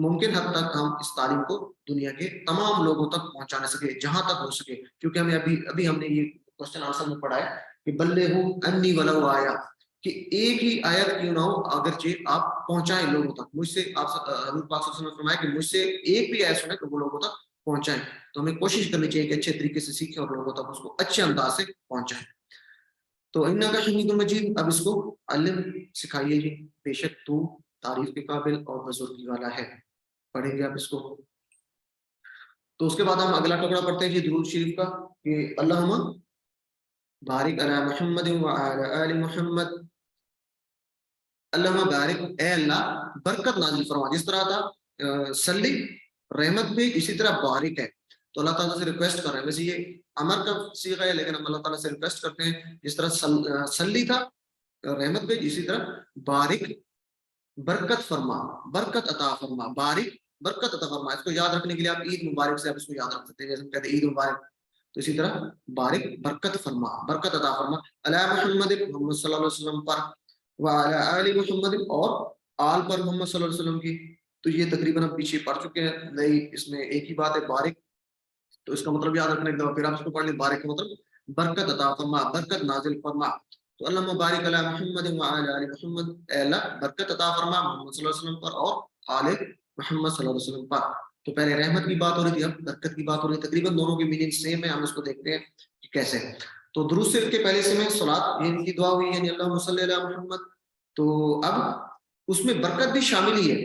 ممکن حد تک ہم اس تعلیم کو دنیا کے تمام لوگوں تک پہنچانے سکے، جہاں تک ہو سکے، کیونکہ ہمیں ابھی ہم نے یہ کوشچن آنسر میں پڑھا ہے کہ بلغوا انی ولو آیا، کہ ایک ہی آیت کیوں نہ ہو، اگرچہ آپ پہنچائیں لوگوں تک مجھ سے۔ آپ حضور پاک صلی اللہ علیہ وسلم نے فرمایا کہ مجھ سے ایک بھی آیت سنیں تو وہ لوگوں تک پہنچائیں۔ تو ہمیں کوشش کرنی چاہیے کہ اچھے طریقے سے سیکھیں اور لوگوں تک اس کو اچھے انداز سے پہنچائیں۔ تو انک حمید مجید، اب اس کو علم سکھائیے جی، بے شک تو تعریف کے قابل اور بزرگی والا ہے۔ پڑھیں گے آپ اس کو۔ تو اس کے بعد ہم اگلا ٹکڑا پڑھتے ہیں جی درود شریف کا، کہ اللہم بارک علی محمد وعلی آل محمد، اللہم بارک، اے اللہ برکت نازل فرما، جس طرح تھا سلی رحمت بھی، اسی طرح بارک ہے۔ تو اللہ تعالیٰ سے ریکویسٹ کر رہے ہیں، ویسے یہ امر کا صیغہ ہے، لیکن ہم اللہ تعالیٰ سے ریکویسٹ کرتے ہیں، جس طرح سلی تھا رحمت بھی، اسی طرح بارک برکت فرما، برکت عطا فرما، بارک برکت عطا فرما۔ اس کو یاد رکھنے کے لیے آپ عید مبارک سے آپ اس کو یاد رکھ سکتے ہیں، جیسے ہم کہتے ہیں عید مبارک، تو اسی طرح بارک برکت فرما، برکت عطا فرما، علی محمد، محمد صلی اللہ علیہ وسلم پر، وعلی آل محمد، اور آل پر محمد صلی اللہ علیہ وسلم کی۔ تو یہ تقریباً ہم پیچھے پڑھ چکے ہیں، نئی اس میں ایک ہی بات ہے بارک، تو اس کا مطلب یاد رکھنے کے بعد پھر آپ اس کو پڑھ لیں، بارک کا مطلب برکت عطا فرما، برکت نازل فرما۔ تو اللہ مبارک علی محمد وعلی آل محمد، اے اللہ برکت عطا فرما محمد صلی اللہ علیہ وسلم پر اور آل محمد صلی اللہ علیہ وسلم پر۔ تو پہلے رحمت کی بات ہو رہی تھی، اب برکت کی بات ہو رہی ہے، تقریباً دونوں کی میننگ سیم ہے، ہم اس کو دیکھتے ہیں کہ کیسے۔ تو درود شریف کے پہلے سے میں صلاۃ یہ کی دعا ہوئی ہے، یعنی اللہم صلی علی محمد، تو اب اس میں برکت بھی شامل ہی ہے۔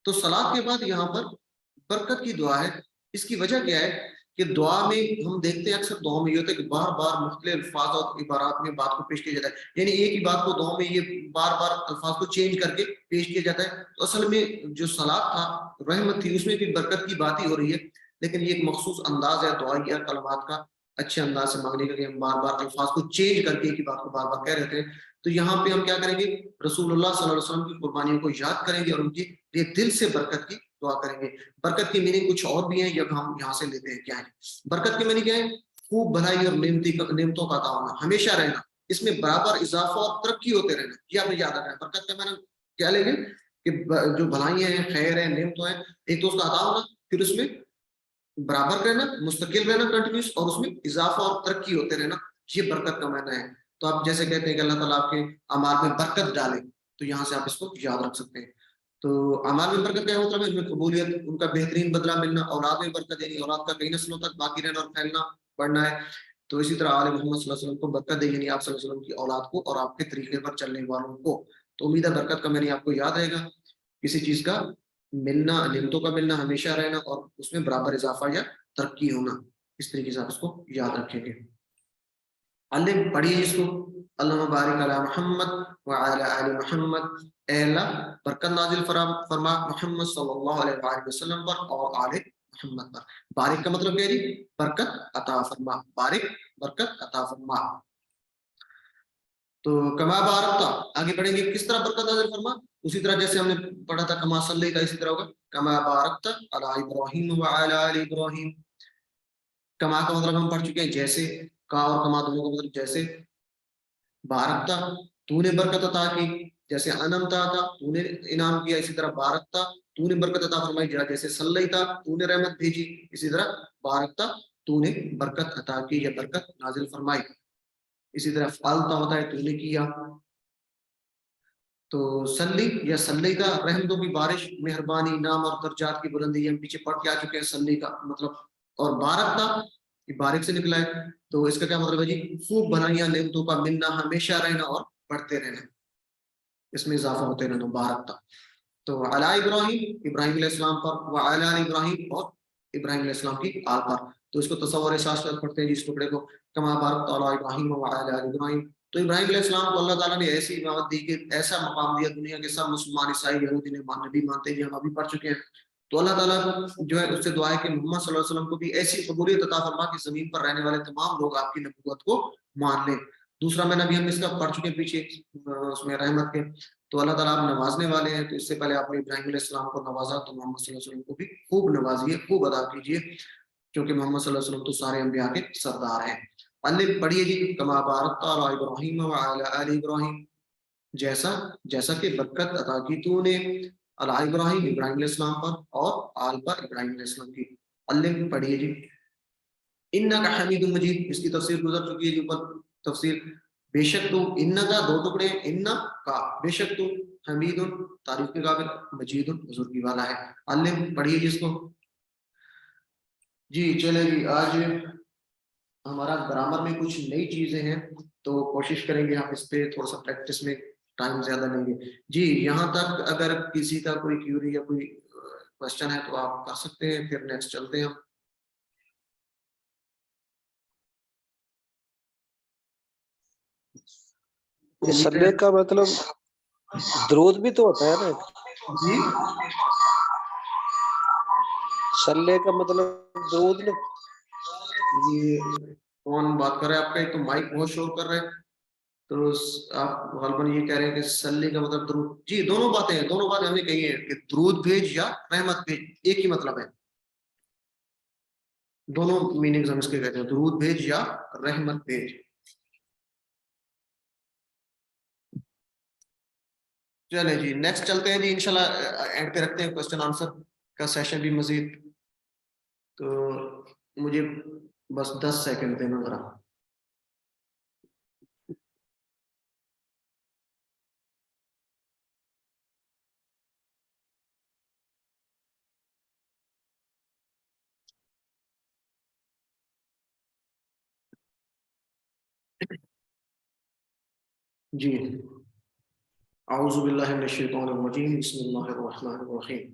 تو صلاۃ کے بعد یہاں پر برکت کی دعا ہے، اس کی وجہ کیا ہے کہ دعا میں ہم دیکھتے ہیں اکثر دعا میں یہ ہوتا ہے کہ بار بار مختلف الفاظ اور عبارات میں بات کو پیش کیا جاتا ہے، یعنی ایک ہی بات کو دعا میں یہ بار بار الفاظ کو چینج کر کے پیش کیا جاتا ہے. تو اصل میں جو صلاۃ تھا، رحمت تھی، اس میں بھی برکت کی بات ہی ہو رہی ہے، لیکن یہ ایک مخصوص انداز ہے دعائیہ کلمات کا، اچھے انداز سے مانگنے کا، کہ ہم بار بار الفاظ کو چینج کر کے ایک ہی بات کو بار بار کہہ رہے ہیں. تو یہاں پہ ہم کیا کریں گے، رسول اللہ صلی اللہ علیہ وسلم کی قربانیوں کو یاد کریں گے اور ان کی لیے دل سے برکت کی دعا کریں گے. برکت کی میننگ کچھ اور بھی ہیں، جب ہم یہاں سے لیتے ہیں کیا ہے برکت کی میننگ، کیا ہے؟ خوب بھلائی اور نعمتوں کا عطا ہونا، ہمیشہ رہنا، اس میں برابر اضافہ اور ترقی ہوتے رہنا. یہ آپ نے یاد رکھنا ہے. برکت کا معنی کیا لیں گے کہ جو بھلائیاں ہیں، خیر ہے، نعمتوں ہیں، ایک تو اس کا عطا ہونا، پھر اس میں برابر رہنا، مستقل رہنا، کنٹینیوس، اور اس میں اضافہ اور ترقی ہوتے رہنا. یہ برکت کا معنی ہے. تو آپ جیسے کہتے ہیں کہ اللہ تعالیٰ آپ کے اعمال میں برکت ڈالے، تو یہاں سے آپ اس کو یاد رکھ سکتے ہیں. تو اعمال میں برکت کیا مطلب ہے؟ ان میں قبولیت، ان کا بہترین بدلہ ملنا، اولاد میں برکت، یعنی اولاد کا کئی نسلوں تک باقی رہنا اور پھیلنا بڑھنا ہے. تو اسی طرح آل محمد صلی اللہ علیہ وسلم کو برکت دے، یعنی آپ صلی اللہ علیہ وسلم کی اولاد کو اور آپ کے طریقے پر چلنے والوں کو. تو امید ہے برکت کا معنی آپ کو یاد رہے گا، کسی چیز کا ملنا، نعمتوں کا ملنا، ہمیشہ رہنا، اور اس میں برابر اضافہ یا ترقی ہونا. اس طریقے سے آپ اس کو یاد رکھیں گے. اللہ پڑھیے اس کو، اللہ بارک علی محمد وعلی آل محمد. اے اللہ برکت نازل فرما محمد صلی اللہ علیہ وآلہ وسلم پر اور آل محمد پر. بارک کا مطلب کیا ہے جی؟ برکت عطا فرما. بارک برکت عطا فرما. تو کما بارکتا آگے پڑھیں گے کس طرح برکت نازل فرما. اسی طرح جیسے ہم نے پڑھا تھا کما صلی کا، اسی طرح ہوگا کما بارکتا علی ابراہیم وعلی آل ابراہیم. کما کا مطلب ہم پڑھ چکے ہیں جیسے، کا اور کما دونوں کا مطلب جیسے. بارکتا تو نے برکت عطا کی، جیسے انمتا تھا تو نے انعام کیا، اسی طرح بارکتا تو نے برکت عطا فرمائی، جیسے صلیتا تو نے رحمت بھیجی، اسی طرح بارکتا تو نے برکت عطا کی یا برکت نازل فرمائی. اسی طرح فالتا ہوتا ہے تو نے کیا. تو سلی یا سلیتا رحمتوں کی بارش، مہربانی، نام اور درجات کی بلندی، ہم پیچھے پڑھ کے آ چکے ہیں سلی کا مطلب. اور بارکتا یہ بارک سے نکلا ہے، تو اس کا کیا مطلب ہے جی؟ خوب بھلائیاں، نعمتوں کا ملنا، ہمیشہ رہنا اور بڑھتے رہنا، اس میں اضافہ ہوتے رہنا. بارکتا تو علی ابراہیم، ابراہیم علیہ السلام پر، وعلی آل ابراہیم، اور ابراہیم علیہ السلام کی آل پر. تو اس کو تصور احساس کر پڑھتے ہیں جی اس ٹکڑے کو، کما بارکت علی ابراہیم وعلی آل ابراہیم. تو ابراہیم علیہ السلام کو اللہ تعالیٰ نے ایسی امامت دی کہ ایسا مقام دیا، دنیا کے سب مسلمان، عیسائی، یہودی نے نبی مانتے ہیں، ہم ابھی پڑھ چکے ہیں. تو اللہ تعالیٰ جو ہے اس سے دعا ہے کہ محمد صلی اللہ علیہ وسلم کو بھی ایسی قبولیت عطا فرما کہ زمین پر رہنے والے تمام لوگ آپ کی نبوت کو مان لیں. دوسرا میں نبی ہم اس کا پڑھ چکے پیچھے اس میں رحمت کے. تو اللہ تعالیٰ آپ نوازنے والے ہیں، تو اس سے پہلے آپ نے ابراہیم علیہ السلام کو نوازا، تو محمد صلی اللہ علیہ وسلم کو بھی خوب نوازیے، خوب ادا کیجیے، کیونکہ محمد صلی اللہ علیہ وسلم تو سارے انبیاء کے سردار ہیں. اللہ پڑھیے جی کما بارکت علی ابراہیم وعلی آل ابراہیم، جیسا کہ برکت عطا کی تو نے علی ابراہیم، ابراہیم علیہ السلام پر، اور آل پر، ابراہیم علیہ السلام کی. اللہ پڑھیے جی انک حمید مجید، اس کی تفسیر گزر چکی ہے، اوپر تفسیر. بے شک تو، ان کا دو ٹکڑے، ان کا بے شک تو، حمید تعریف کے قابل، مجید بزرگی والا ہے. اللہ پڑھیے جس کو. جی چلے جی، آج ہمارا گرامر میں کچھ نئی چیزیں ہیں، تو کوشش کریں گے ہم اس پہ تھوڑا سا پریکٹس میں ٹائم زیادہ لیں گے. جی یہاں تک اگر کسی کا کوئی کیوری یا کوئی کوشچن ہے تو آپ کر سکتے ہیں، پھر نیکسٹ چلتے ہیں ہم. سلے کا مطلب درود بھی تو ہوتا ہے نا جی سلے کا مطلب درود نا. یہ کون بات کر رہے ہیں؟ آپ کا ایک تو مائک بہت شور کر رہے ہیں، تو آپ غالباً یہ کہہ رہے ہیں کہ سلی کا مطلب درود. جی دونوں باتیں ہیں، دونوں باتیں ہم نے کہی ہیں کہ درود بھیج یا رحمت بھیج، ایک ہی مطلب ہے. دونوں میننگز ہم اس کے کہتے ہیں، درود بھیج یا رحمت بھیج. چلے جی نیکسٹ چلتے ہیں جی، انشاءاللہ اینڈ پہ رکھتے ہیں کوشچن آنسر کا سیشن بھی مزید. تو مجھے بس 10 سیکنڈ دینا ذرا. جی اعوذ باللہ من الشیطان الرجیم، بسم اللہ الرحمن الرحیم.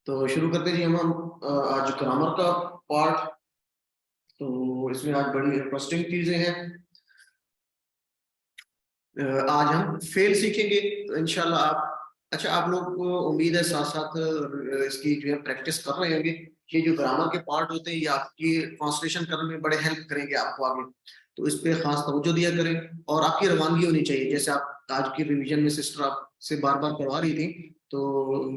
تو شروع کرتے جی ہم آج گرامر کا پارٹ تو اس میں آج بڑی انٹرسٹنگ چیزیں ہیں. آج ہم فیل سیکھیں گے تو انشاءاللہ آپ اچھا آپ لوگ کو امید ہے ساتھ ساتھ اس کی جو ہے پریکٹس کر رہے ہوں گے. یہ جو گرامر کے پارٹ ہوتے ہیں یہ آپ کی ٹرانسلیشن کرنے میں بڑے ہیلپ کریں گے آپ کو آگے. تو اس پہ خاص توجہ دیا کریں اور آپ کی روانگی ہونی چاہیے. جیسے آپ آج کی ریویژن میں سسٹر آپ سے بار بار کروا رہی تھی تو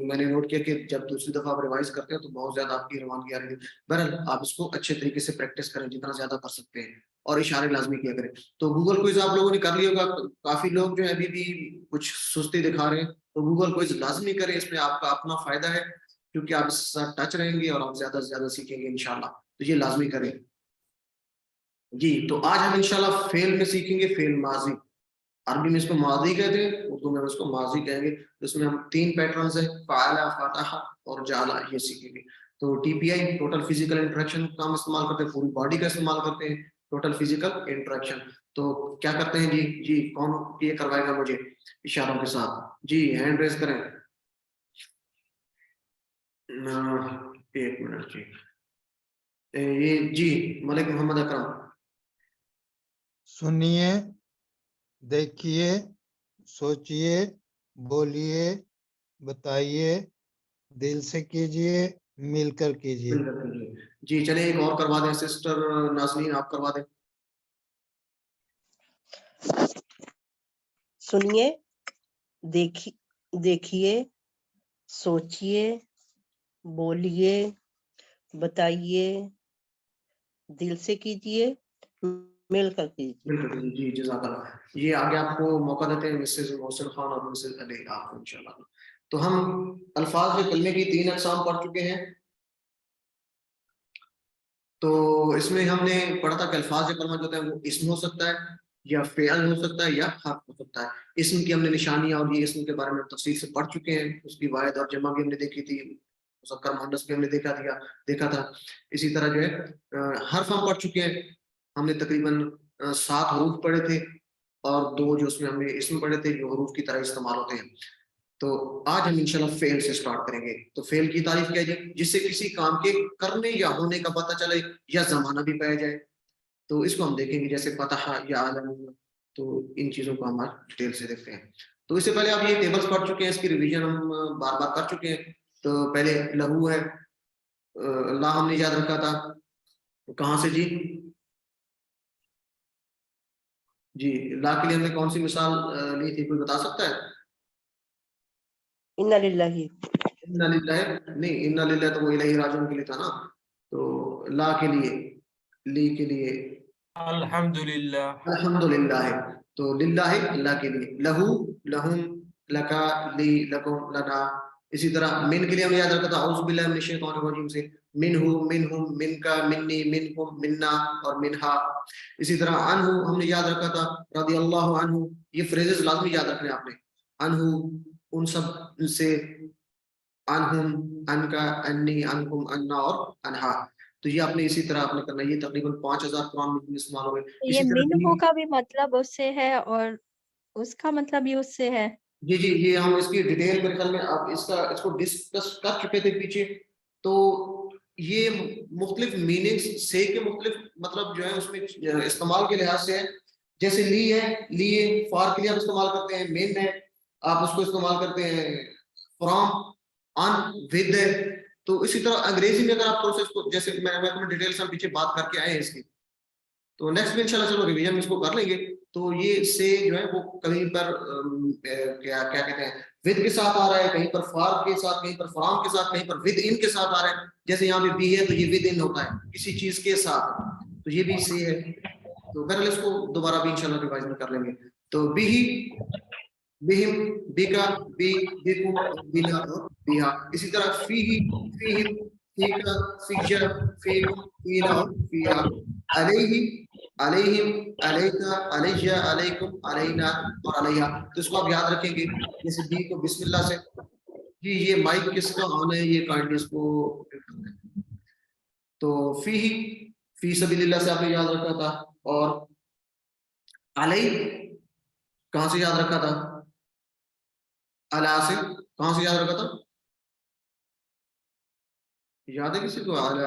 میں نے نوٹ کیا کہ جب دوسری دفعہ آپ ریوائز کرتے ہیں تو بہت زیادہ آپ کی روانگی آ رہی ہے. بہرحال آپ اس کو اچھے طریقے سے پریکٹس کریں جتنا زیادہ کر سکتے ہیں اور اشارے لازمی کیا کریں. تو گوگل کوئز آپ لوگوں نے کر لیا ہوگا. کافی لوگ جو ہے ابھی بھی کچھ سستی دکھا رہے ہیں تو گوگل کوئز لازمی کریں. اس میں آپ کا اپنا فائدہ ہے کیونکہ آپ اس کے ساتھ ٹچ رہیں گے اور آپ زیادہ سے زیادہ سیکھیں گے انشاءاللہ. تو یہ لازمی کریں. جی تو آج ہم انشاءاللہ فعل میں سیکھیں گے. فعل ماضی عربی میں اس کو ماضی کہتے ہیں, اردو میں اس کو ماضی کہیں گے. اس میں ہم 3 پیٹرنز ہیں فعل, فتح اور جعل, یہ سیکھیں گے. تو ٹی پی آئی ٹوٹل فزیکل انٹریکشن کا ہم استعمال کرتے ہیں, پوری باڈی کا استعمال کرتے ہیں ٹوٹل فزیکل انٹریکشن. تو کیا کرتے ہیں جی کون یہ کروائے گا مجھے اشاروں کے ساتھ؟ جی ہینڈ ریز کریں. 1 منٹ جی. یہ جی ملک محمد اکرم. سنیے, دیکھیے, سوچئے, بولیے, بتائیے, دل سے کیجئے, مل کر کیجئے. جی چلیں ایک اور کروا دیں سسٹر ناظرین, آپ کروا دیں. سنیے, دیکھیے, سوچئے, بولیے, بتائیے, دل سے کیجئے, مل کر کیجئے. جی جزاک اللہ. یہ آگے آپ کو موقع دیتے ہیں مسز محسن خان اور مسز علی آپ انشاءاللہ. تو ہم الفاظ کے کلمے کی 3 اقسام پڑھ چکے ہیں. تو اس میں ہم نے پڑھا تھا کہ الفاظ کے کلمہ جو ہوتا ہے وہ اسم ہو سکتا ہے یا فعل ہو سکتا ہے یا حرف ہو سکتا ہے. اسم کی ہم نے نشانیاں اور یہ اسم کے بارے میں تفصیل سے پڑھ چکے ہیں. اس کی واحد اور جمع بھی ہم نے دیکھی تھی, مذکر مؤنث بھی ہم نے دیکھا تھا. اسی طرح جو ہے حرف ہم پڑھ چکے ہیں. ہم نے تقریباً 7 حروف پڑھے تھے اور 2 جو اس میں ہم نے اسم پڑھے تھے جو حروف کی طرح استعمال ہوتے ہیں. تو آج ہم انشاءاللہ فعل سے سٹارٹ کریں گے. تو فعل کی تعریف کیا ہے جس سے کسی کام کے کرنے یا ہونے کا پتہ چلے یا زمانہ بھی پایا جائے. تو اس کو ہم دیکھیں گے جیسے فتح یا عالم. تو ان چیزوں کو ہم آج ڈیٹیل سے دیکھتے ہیں. تو اس سے پہلے آپ یہ ٹیبلز پڑھ چکے ہیں, اس کی ریویژن ہم بار بار کر چکے ہیں. تو پہلے لہو ہے, لا ہم نے یاد رکھا تھا. کہاں سے جی لا کے لیے ہم نے کون سی مثال لی تھی, کوئی بتا سکتا ہے؟ ان للہ نہیں, ان للہ تو وہ الہی راجعون کے لیے تھا نا. تو لا کے لیے, لی کے لیے الحمدللہ. الحمدللہ ہے. تو للہ ہے اللہ کے لیے, لہو, لہم, لکا, لی, لکم, لنا. اسی طرح من کے لیے ہم یاد رکھا تھا اعوذ باللہ من الشیطان الرجیم سے, منہ, منہم, من کا, منی, منکم, منا اور منہا. اسی طرح عنہ ہم نے یاد رکھا تھا رضی اللہ عنہ. یہ فریزز لازمی یاد رکھنے آپ نے. عنہ ان سب سے, عنہم, ان کا, انی, انکم, انا اور انہا. تو یہ آپ نے اسی طرح آپ نے کرنا. یہ تقریباً 5000 قرآن میں استعمال ہوئے. یہ منہ کا بھی مطلب اس سے ہے اور اس کا مطلب بھی اس سے ہے. جی یہ ہم اس کی ڈیٹیل میرے خیال میں آپ اس کو ڈسکس کر چکے تھے پیچھے. تو یہ مختلف میننگز سے کے مختلف مطلب جو ہے اس میں استعمال کے لحاظ سے ہے. جیسے لی ہے, لیے فار کے لیے ہم استعمال کرتے ہیں. مین ہے آپ اس کو استعمال کرتے ہیں فرام, ان, ود ہے. تو اسی طرح انگریزی میں اگر آپ پروسیس کو جیسے میں ڈیٹیل سے ہم پیچھے بات کر کے آئے ہیں اس کی. تو نیکسٹ میں انشاءاللہ چلو ریویژن اس کو کر لیں گے. تو یہ سے جو ہے وہ کہیں پر کیا کہتے ہیں ود کے ساتھ آ رہا ہے, کہیں پر فار کے ساتھ, کہیں پر فرام کے ساتھ, کہیں پر ود ان کے ساتھ آ رہا ہے. جیسے یہاں پہ بی ہے تو یہ ود ان ہوتا ہے کسی چیز کے ساتھ, تو یہ بھی سے ہے. تو بہرحال اس کو دوبارہ بھی انشاءاللہ ریوائز میں کر لیں گے. تو بی ہی, بہم, بیکا, بی, بیکم, بینا اور بیہا. اسی طرح فی ہی, فیہم, فیکا, فیجا, فیکم, فینا اور فیہا. علیہ, علیہم, علیکا, علیہ, علیکم, علینا اور علیہا. تو اس کو آپ یاد رکھیں گے. جیسے بی کو بسم اللہ سے, جی یہ مائک کس کا آن ہے یہ کائنڈلی اس کو. تو فی ہی, فی سبیل اللہ سے آپ نے یاد رکھا تھا. اور علیہ کہاں سے یاد رکھا تھا؟ علیہ سے کہاں سے یاد رکھا تھا؟ یاد ہے کسی کو؟ علیہ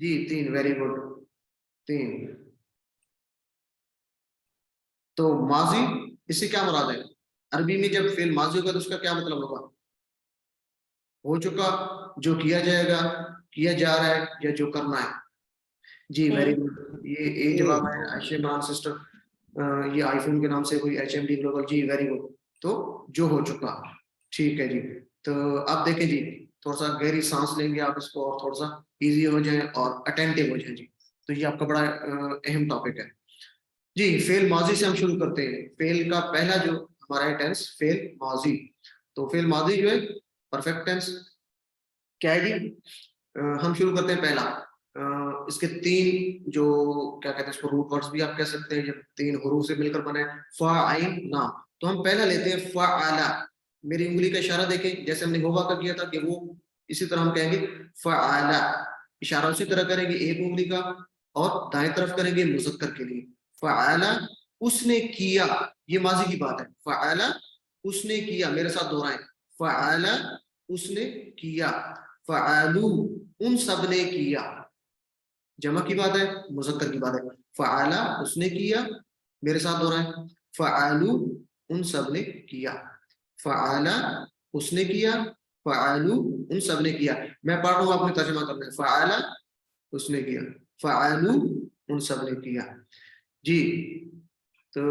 جی 3، ویری گڈ 3. تو ماضی اس سے کیا مراد ہے؟ عربی میں جب فعل ماضی ہوگا تو اس کا کیا مطلب ہوگا؟ ہو چکا، جو کیا جائے گا، کیا جا رہا ہے، یا جو کرنا ہے. جی ویری گڈ، یہ ایک جواب ہے عائشہ عمران سسٹر. یہ آئی فون کے نام سے کوئی ایچ ایم ڈی گلوبل. جی ویری گڈ. تو جو ہو چکا، ٹھیک ہے جی. تو اب دیکھیں جی، تھوڑا سا گہری سانس لیں گے آپ اس کو، اور تھوڑا سا ایزی ہو جائیں اور اٹینٹو ہو جائیں جی. تو یہ آپ کا بڑا اہم ٹاپک ہے جی. فعل ماضی سے ہم شروع کرتے ہیں. فعل کا پہلا جو ہمارا ہے ٹینس، فعل ماضی. تو فعل ماضی جو ہے پرفیکٹ ٹینس کیا ہے جی؟ ہم شروع کرتے ہیں پہلا. اس کے 3 جو کیا کہتے ہیں اس کو، روٹ ورڈز بھی آپ کہہ سکتے ہیں، جب 3 حروف سے مل کر بنے فاعل نا. تو ہم پہلا لیتے ہیں فعل. میری انگلی کا اشارہ دیکھیں، جیسے ہم نے ہوا کا کیا تھا کہ وہ، اسی طرح ہم کہیں گے فعل. اشارہ اسی طرح کریں گے ایک انگلی کا، اور دائیں طرف کریں گے مذکر کے لیے. فعل اس نے کیا، یہ ماضی کی بات ہے. فعل اس نے کیا، میرے ساتھ دہرائیں. فعل اس نے کیا. فعلوا ان سب نے کیا. جمع کی بات ہے، مذکر کی بات ہے. فعل اس نے کیا، میرے ساتھ دہرائیں. فعلوا ان سب نے کیا. فعل اس نے کیا، فعلوا ان سب نے کیا. میں پڑھ رہا ہوں، آپ نے ترجمہ کرنا ہے. فعل اس نے کیا، فعلوا ان سب نے کیا. جی تو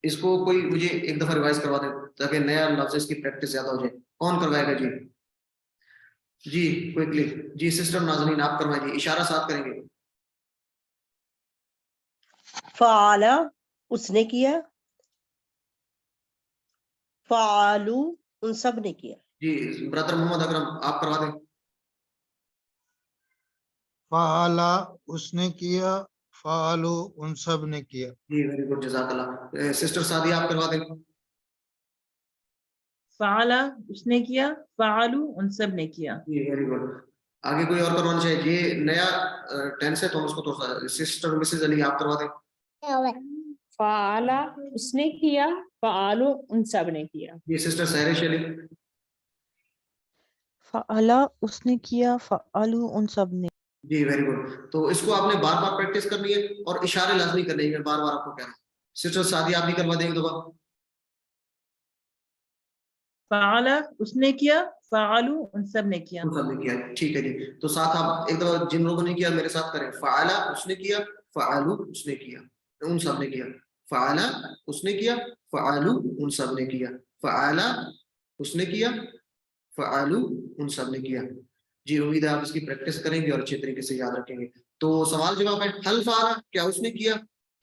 اس کو کوئی مجھے ایک دفعہ ریوائز کروا دیں تاکہ نیا لفظ اس کی پریکٹس زیادہ ہو جائے. کون کروائے گا جی؟ جی کوئکلی جی سسٹر ناظرین آپ کروائیں جی، اشارہ ساتھ کریں گے. فعل اس نے کیا، فعلوا ان سب نے کیا. جی برادر محمد اکرم آپ کروا دیں. فعل اس نے کیا، فعلوا ان سب نے کیا. جی ویری گڈ جزاک اللہ. سسٹر سعدیہ آپ کروا دیں. فعل اس نے کیا، فعلوا ان سب نے کیا. جی ویری گڈ. آگے کوئی اور کروانا چاہیے؟ یہ نیا ٹینس ہے تو ہم اس کو تھوڑا سا، سسٹر مسز علی آپ کروا دیں. فعل اس نے کیا، فعلوا ان سب نے کیا. یہ سسٹر سہرش علی. فعل اس نے کیا، فعلوا ان سب نے. جی ویری گڈ. تو اس کو آپ نے بار بار پریکٹس کرنی ہے اور اشارے لازمی کرنے ہیں، میں بار بار آپ کو کہہ رہا ہوں. سسٹر سعدیہ آپ بھی کروا دیں گے دفعہ. فعل اس نے کیا، فعلوا ان سب نے کیا. ان سب نے کیا، ٹھیک ہے جی. تو ساتھ آپ ایک دفعہ جن لوگوں نے کیا میرے ساتھ کریں. فعل اس نے کیا، فعلوا اس نے کیا، ان سب نے کیا. فعل اس نے کیا، فعلوا ان سب نے کیا. فعل اس نے کیا، فعلوا ان سب نے کیا. جی امید ہے آپ اس کی پریکٹس کریں گے اور اچھے طریقے سے یاد رکھیں گے. تو سوال جواب ہے حل فعل، کیا اس نے کیا؟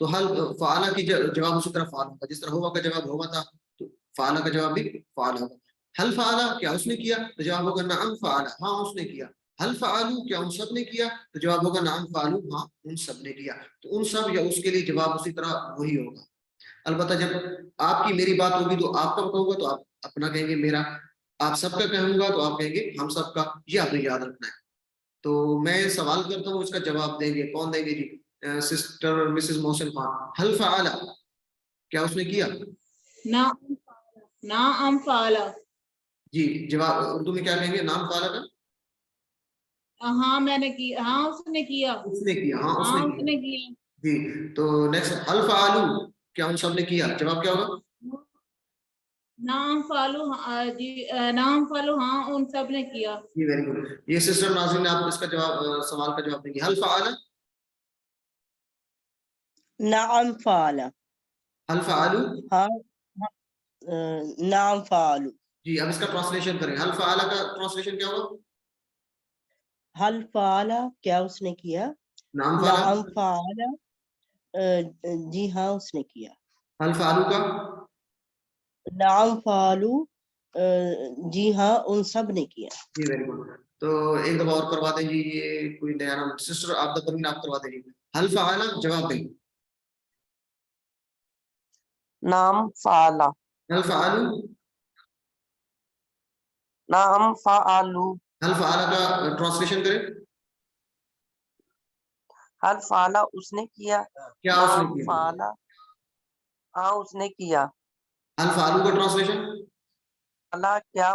تو حل فعل کی جواب اسی طرح فعل ہوگا، جس طرح ہوا کا جواب ہوا تھا تو فعل کا جواب بھی فعل ہوگا. حل فعل کیا اس نے کیا، تو جواب ہوگا نعم فعل، ہاں اس نے کیا. حل فعلوا کیا ان سب نے کیا، تو جواب ہوگا نعم فعلوا، ہاں ان سب نے کیا. تو ان سب یا اس کے لیے جواب اسی طرح وہی ہوگا. البتہ جب آپ کی میری بات ہوگی تو آپ کا ہوگا تو آپ اپنا کہیں گے میرا، آپ سب کا کہوں گا تو آپ کہیں گے ہم سب کا. یہ آپ نے یاد رکھنا ہے. تو میں سوال کرتا ہوں، اس کا جواب دیں گے. کون دیں گے جی؟ سسٹر مسز محسن خان. حل فعل کیا اس نے کیا؟ نعم فعل. جی جواب اردو میں کیا کہیں گے؟ نام فعل کا ہاں میں نے کیا، ہاں اس نے کیا. اس نے کیا، ہاں اس ہاں نے اس کیا. نے کیا. جی تو نیکسٹ حل فعلوا کیا ان سب نے کیا، جواب کیا ہوگا؟ نعم فعلوا، جی نعم فعلوا ہاں ان سب نے کیا. جی ویری گڈ. یہ سسٹر ناظرین آپ اس کا جواب، سوال کا جواب دیں گے. حل فعل، نعم فعل. حل فعلوا. ہاں نعم فعلوا. جی اب اس کا ٹرانسلیشن کریں. حل فعل کا ٹرانسلیشن کیا ہوگا؟ حل فعل کیا اس نے کیا، نام نعم فعل. فعل جی ہاں اس نے کیا. حل فعلوا کا نعم فعلوا جی ہاں ان سب نے کیا. جی ویری گڈ. تو ایک دفعہ اور کروا دیں جی. یہ کوئی نیا نام سسٹر آپ دفعہ آپ کروا دیں گے. حل فعل جواب دیں. نعم فعل. حل فعلوا. نعم فعلوا. حل فعل کا ٹرانسلیشن کریں. حل فعل اس نے کیا، کیا اس نے نعم کیا؟ فعل ہاں اس نے کیا. حل فعلوا کا ٹرانسلیشن. فعل کیا،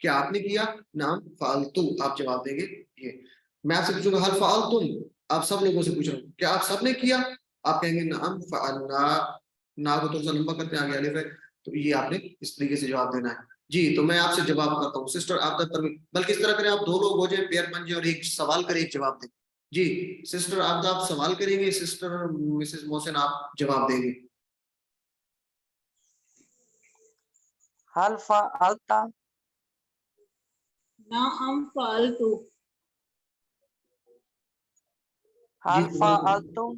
کیا آپ نے کیا؟ نعم فعلتو آپ جواب دیں گے یہ. میں آپ سے پوچھوں گا حل فعلتم، آپ سب لوگوں سے پوچھ رہا ہوں کیا آپ سب نے کیا؟ آپ کہیں گے نعم فعلنا، نا کو تھوڑا سا لمبا کرتے ہیں آگے الف ہے، تو یہ آپ نے اس طریقے سے جواب دینا ہے. جی تو میں آپ سے جواب کرتا ہوں سسٹر آپ بلکہ اس طرح کریں آپ 2 لوگ ہو جائیں پیئر بن جائیں اور ایک سوال کریں ایک جواب دیں. جی سسٹر آپ سوال کریں گے، سسٹر مسز محسن آپ جواب دیں گے. حل فعلت نعم فعلت. حل فعلتم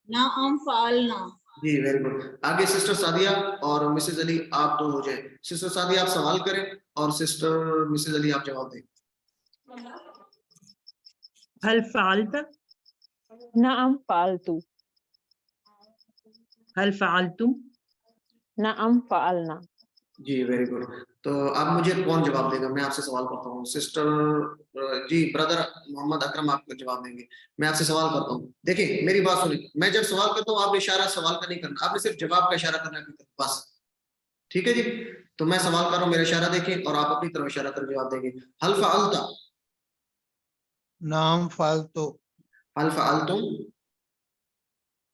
نعم فعلنا. جی ویری گڈ. آگے سسٹر سعدیہ اور مسز علی آپ 2 ہو جائیں. سسٹر سعدیہ آپ سوال کریں اور سسٹر مسز علی آپ جواب دیں. هل فعلت؟ نعم فعلت. هل فعلتم؟ نعم فعلنا. جی ویری گڈ. تو اب مجھے کون جواب دے گا؟ میں آپ سے سوال کرتا ہوں سسٹر جی بردر محمد اکرم آپ کو جواب دیں گے. میں آپ سے سوال کرتا ہوں، دیکھیں میری بات سنیں، میں جب سوال کرتا ہوں آپ نے اشارہ سوال کا نہیں کرنا، آپ نے صرف جواب کا اشارہ کرنا ہے بس. ٹھیک ہے جی. تو میں سوال کر رہا ہوں میرا اشارہ دیکھیں اور آپ اپنی طرف اشارہ کر جواب دیں گے. حل فعلت، نعم فعلتو، حل فعلتم.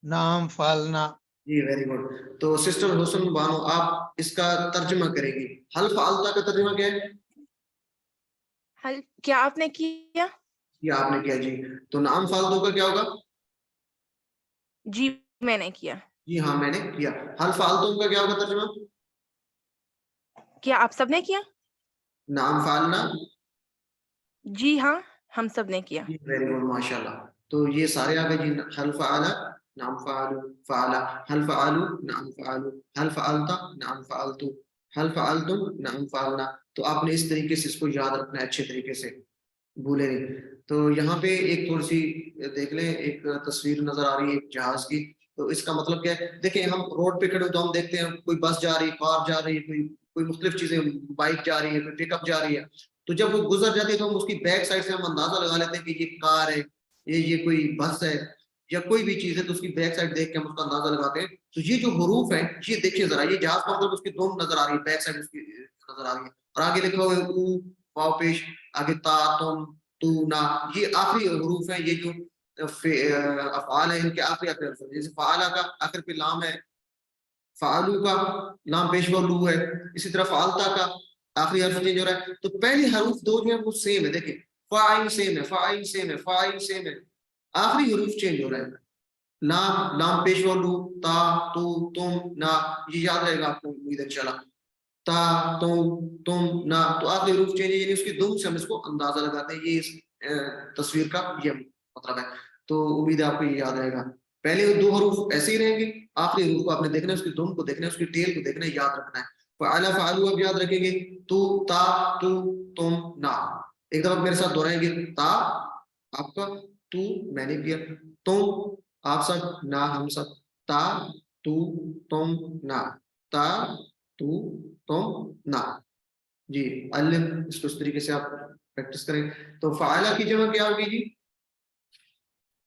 نعم فعلنا. جی ویری گڈ. تو سسٹر حسن بانو آپ اس کا ترجمہ کریں گی. حل فعلت کا ترجمہ کیا ہے؟ حل کیا آپ نے کیا؟ یہ آپ نے کیا. جی تو نعم فعلتو کا کیا ہوگا؟ جی میں نے کیا. جی ہاں میں نے کیا. حل فعلتم کا کیا ہوگا ترجمہ؟ کیا آپ سب نے کیا؟ نعم فعلنا. جی ہاں ہم سب نے کیا. جی ویری گڈ ماشاء اللہ. تو یہ سارے آ گئے جی. حل فعل نعم فعلو فعل، حل فعلو نعم فعلو، حل فعلت نعم فعلتو، حل فعلتم نعم فعلنا. تو آپ نے اس طریقے سے اس کو یاد رکھنا ہے اچھے طریقے سے، بھولے نہیں. تو یہاں پہ ایک تھوڑی سی دیکھ لیں، ایک تصویر نظر آ رہی ہے ایک جہاز کی. تو اس کا مطلب کیا ہے؟ دیکھیں ہم روڈ پہ کھڑے تو ہم دیکھتے ہیں کوئی بس جا رہی ہے، کار جا رہی ہے، کوئی مختلف چیزیں، بائک جا رہی ہے، کوئی پک اپ جا رہی ہے. تو جب وہ گزر جاتی ہے تو ہم اس کی بیک سائڈ سے ہم اندازہ لگا لیتے ہیں کہ یہ کار ہے، یہ کوئی بس ہے یا کوئی بھی چیز ہے، تو اس کی بیک سائڈ دیکھ کے ہم اس کا اندازہ لگاتے ہیں. تو یہ جو حروف ہیں یہ دیکھیے ذرا، یہ جہاز کا مطلب اس کی دم نظر آ رہی ہے، بیک سائڈ اس کی نظر آ رہی ہے، اور آگے لکھا ہوا ہے او واو پیش، آگے تا تم تو نا، یہ آخری حروف ہیں. یہ جو افعال ہیں ان کے آخری حرف ہیں. جیسے فعالہ کا آخر پہ لام ہے، فعلو کا لام پیش و لو ہے، اسی طرح فعلتا کا آخری حرف چینج ہو رہا ہے. تو پہلی حروف 2 جو ہیں وہ سیم ہے. دیکھیں فاعل سیم ہے، فاعل سیم ہے، فاعل سیم ہے، آخری حروف چینج ہو رہا ہے. لام لام پیش و لو، تا تو تم نا، یہ یاد رہے گا آپ کو امید ہے انشاءاللہ. تا تم نا، تو آخری حروف چینج ہے، یعنی اس کی دم سے ہم اس کو اندازہ لگاتے ہیں. یہ اس تصویر کا یہ مطلب ہے. تو امید ہے آپ کو یہ یاد رہے گا. پہلے 2 حروف ایسے ہی رہیں گے، آخری حروف کو آپ نے دیکھنا ہے، اس کی دم کو دیکھنا ہے، اس کی ٹیل کو دیکھنا ہے، یاد رکھنا ہے. فعل فعلو آپ یاد رکھیں گے، تو تا تو تم نا. ایک دفعہ میرے ساتھ دہرائیں گے، تا آپ کا، تو میں نے کیا، تم آپ سب، نا ہم سب. تا تو تم نا، تا تو تم نا. جی الف اس کو اس طریقے سے آپ پریکٹس کریں. تو فعالہ کی جمع کیا ہوگی جی؟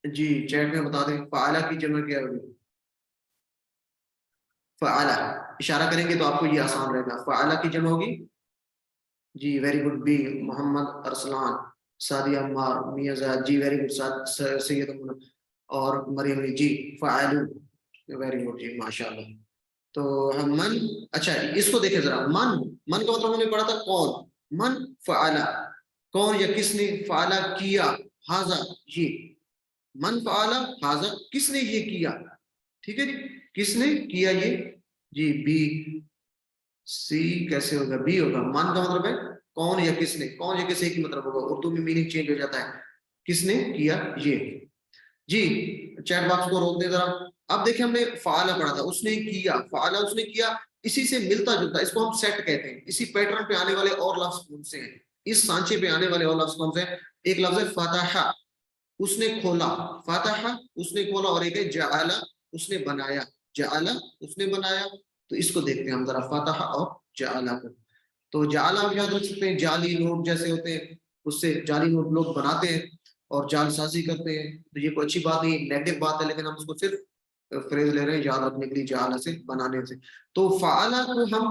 جی چیٹ میں بتا دیں فعالہ کی جمع کیا ہوگی. فعالہ اشارہ کریں گے تو آپ کو یہ آسان رہے گا. فعالہ کی جمع ہوگی. جی ویری گڈ. بی محمد ارسلان، سعدیہ عمار، میاں زاد. جی ویری گڈ. سید اور مریم. جی فعالو ویری گڈ جی ماشاء اللہ. تو ہم من، اچھا اس کو دیکھیں ذرا. من کا مطلب ہم نے پڑھا تھا کون. من فعلا، کون یا کس نے. فعلا کیا، ہاذا یہ. من فعلا ہاذا، کس نے یہ کیا. ٹھیک ہے جی، کس نے کیا یہ. جی بی سی کیسے ہوگا؟ بی ہوگا. من کا مطلب ہے کون یا کس نے. کون یا کس ایک ہی مطلب ہوگا، اردو میں میننگ چینج ہو جاتا ہے. کس نے کیا یہ. جی چیٹ باکس کو روک دیں ذرا. اب دیکھیں ہم نے فعالہ پڑھا تھا، اس نے کیا. فعالہ اس نے کیا، اسی سے ملتا جلتا، اس کو ہم سیٹ کہتے ہیں. اسی پیٹرن پہ آنے والے اور لفظ کون سے ہیں؟ اس سانچے پہ آنے والے اور لفظ کون سے ہیں؟ ایک لفظ ہے فتح، اس نے کھولا. فتح اس نے کھولا. اور ایک ہے جعل، اس نے بنایا. جعل اس نے بنایا. تو اس کو دیکھتے ہیں ہم ذرا، فتح اور جعل کو. تو جعل ہم یاد رکھ سکتے ہیں، جعلی نوٹ جیسے ہوتے ہیں، اس سے جعلی نوٹ لوگ بناتے ہیں اور جعل سازی کرتے ہیں. تو یہ کوئی اچھی بات نہیں، نیگیٹو بات ہے، لیکن ہم اس کو صرف فریز لے رہے ہیں یاد رکھنے کے لیے، جعل سے بنانے سے. تو فعالہ کو ہم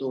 2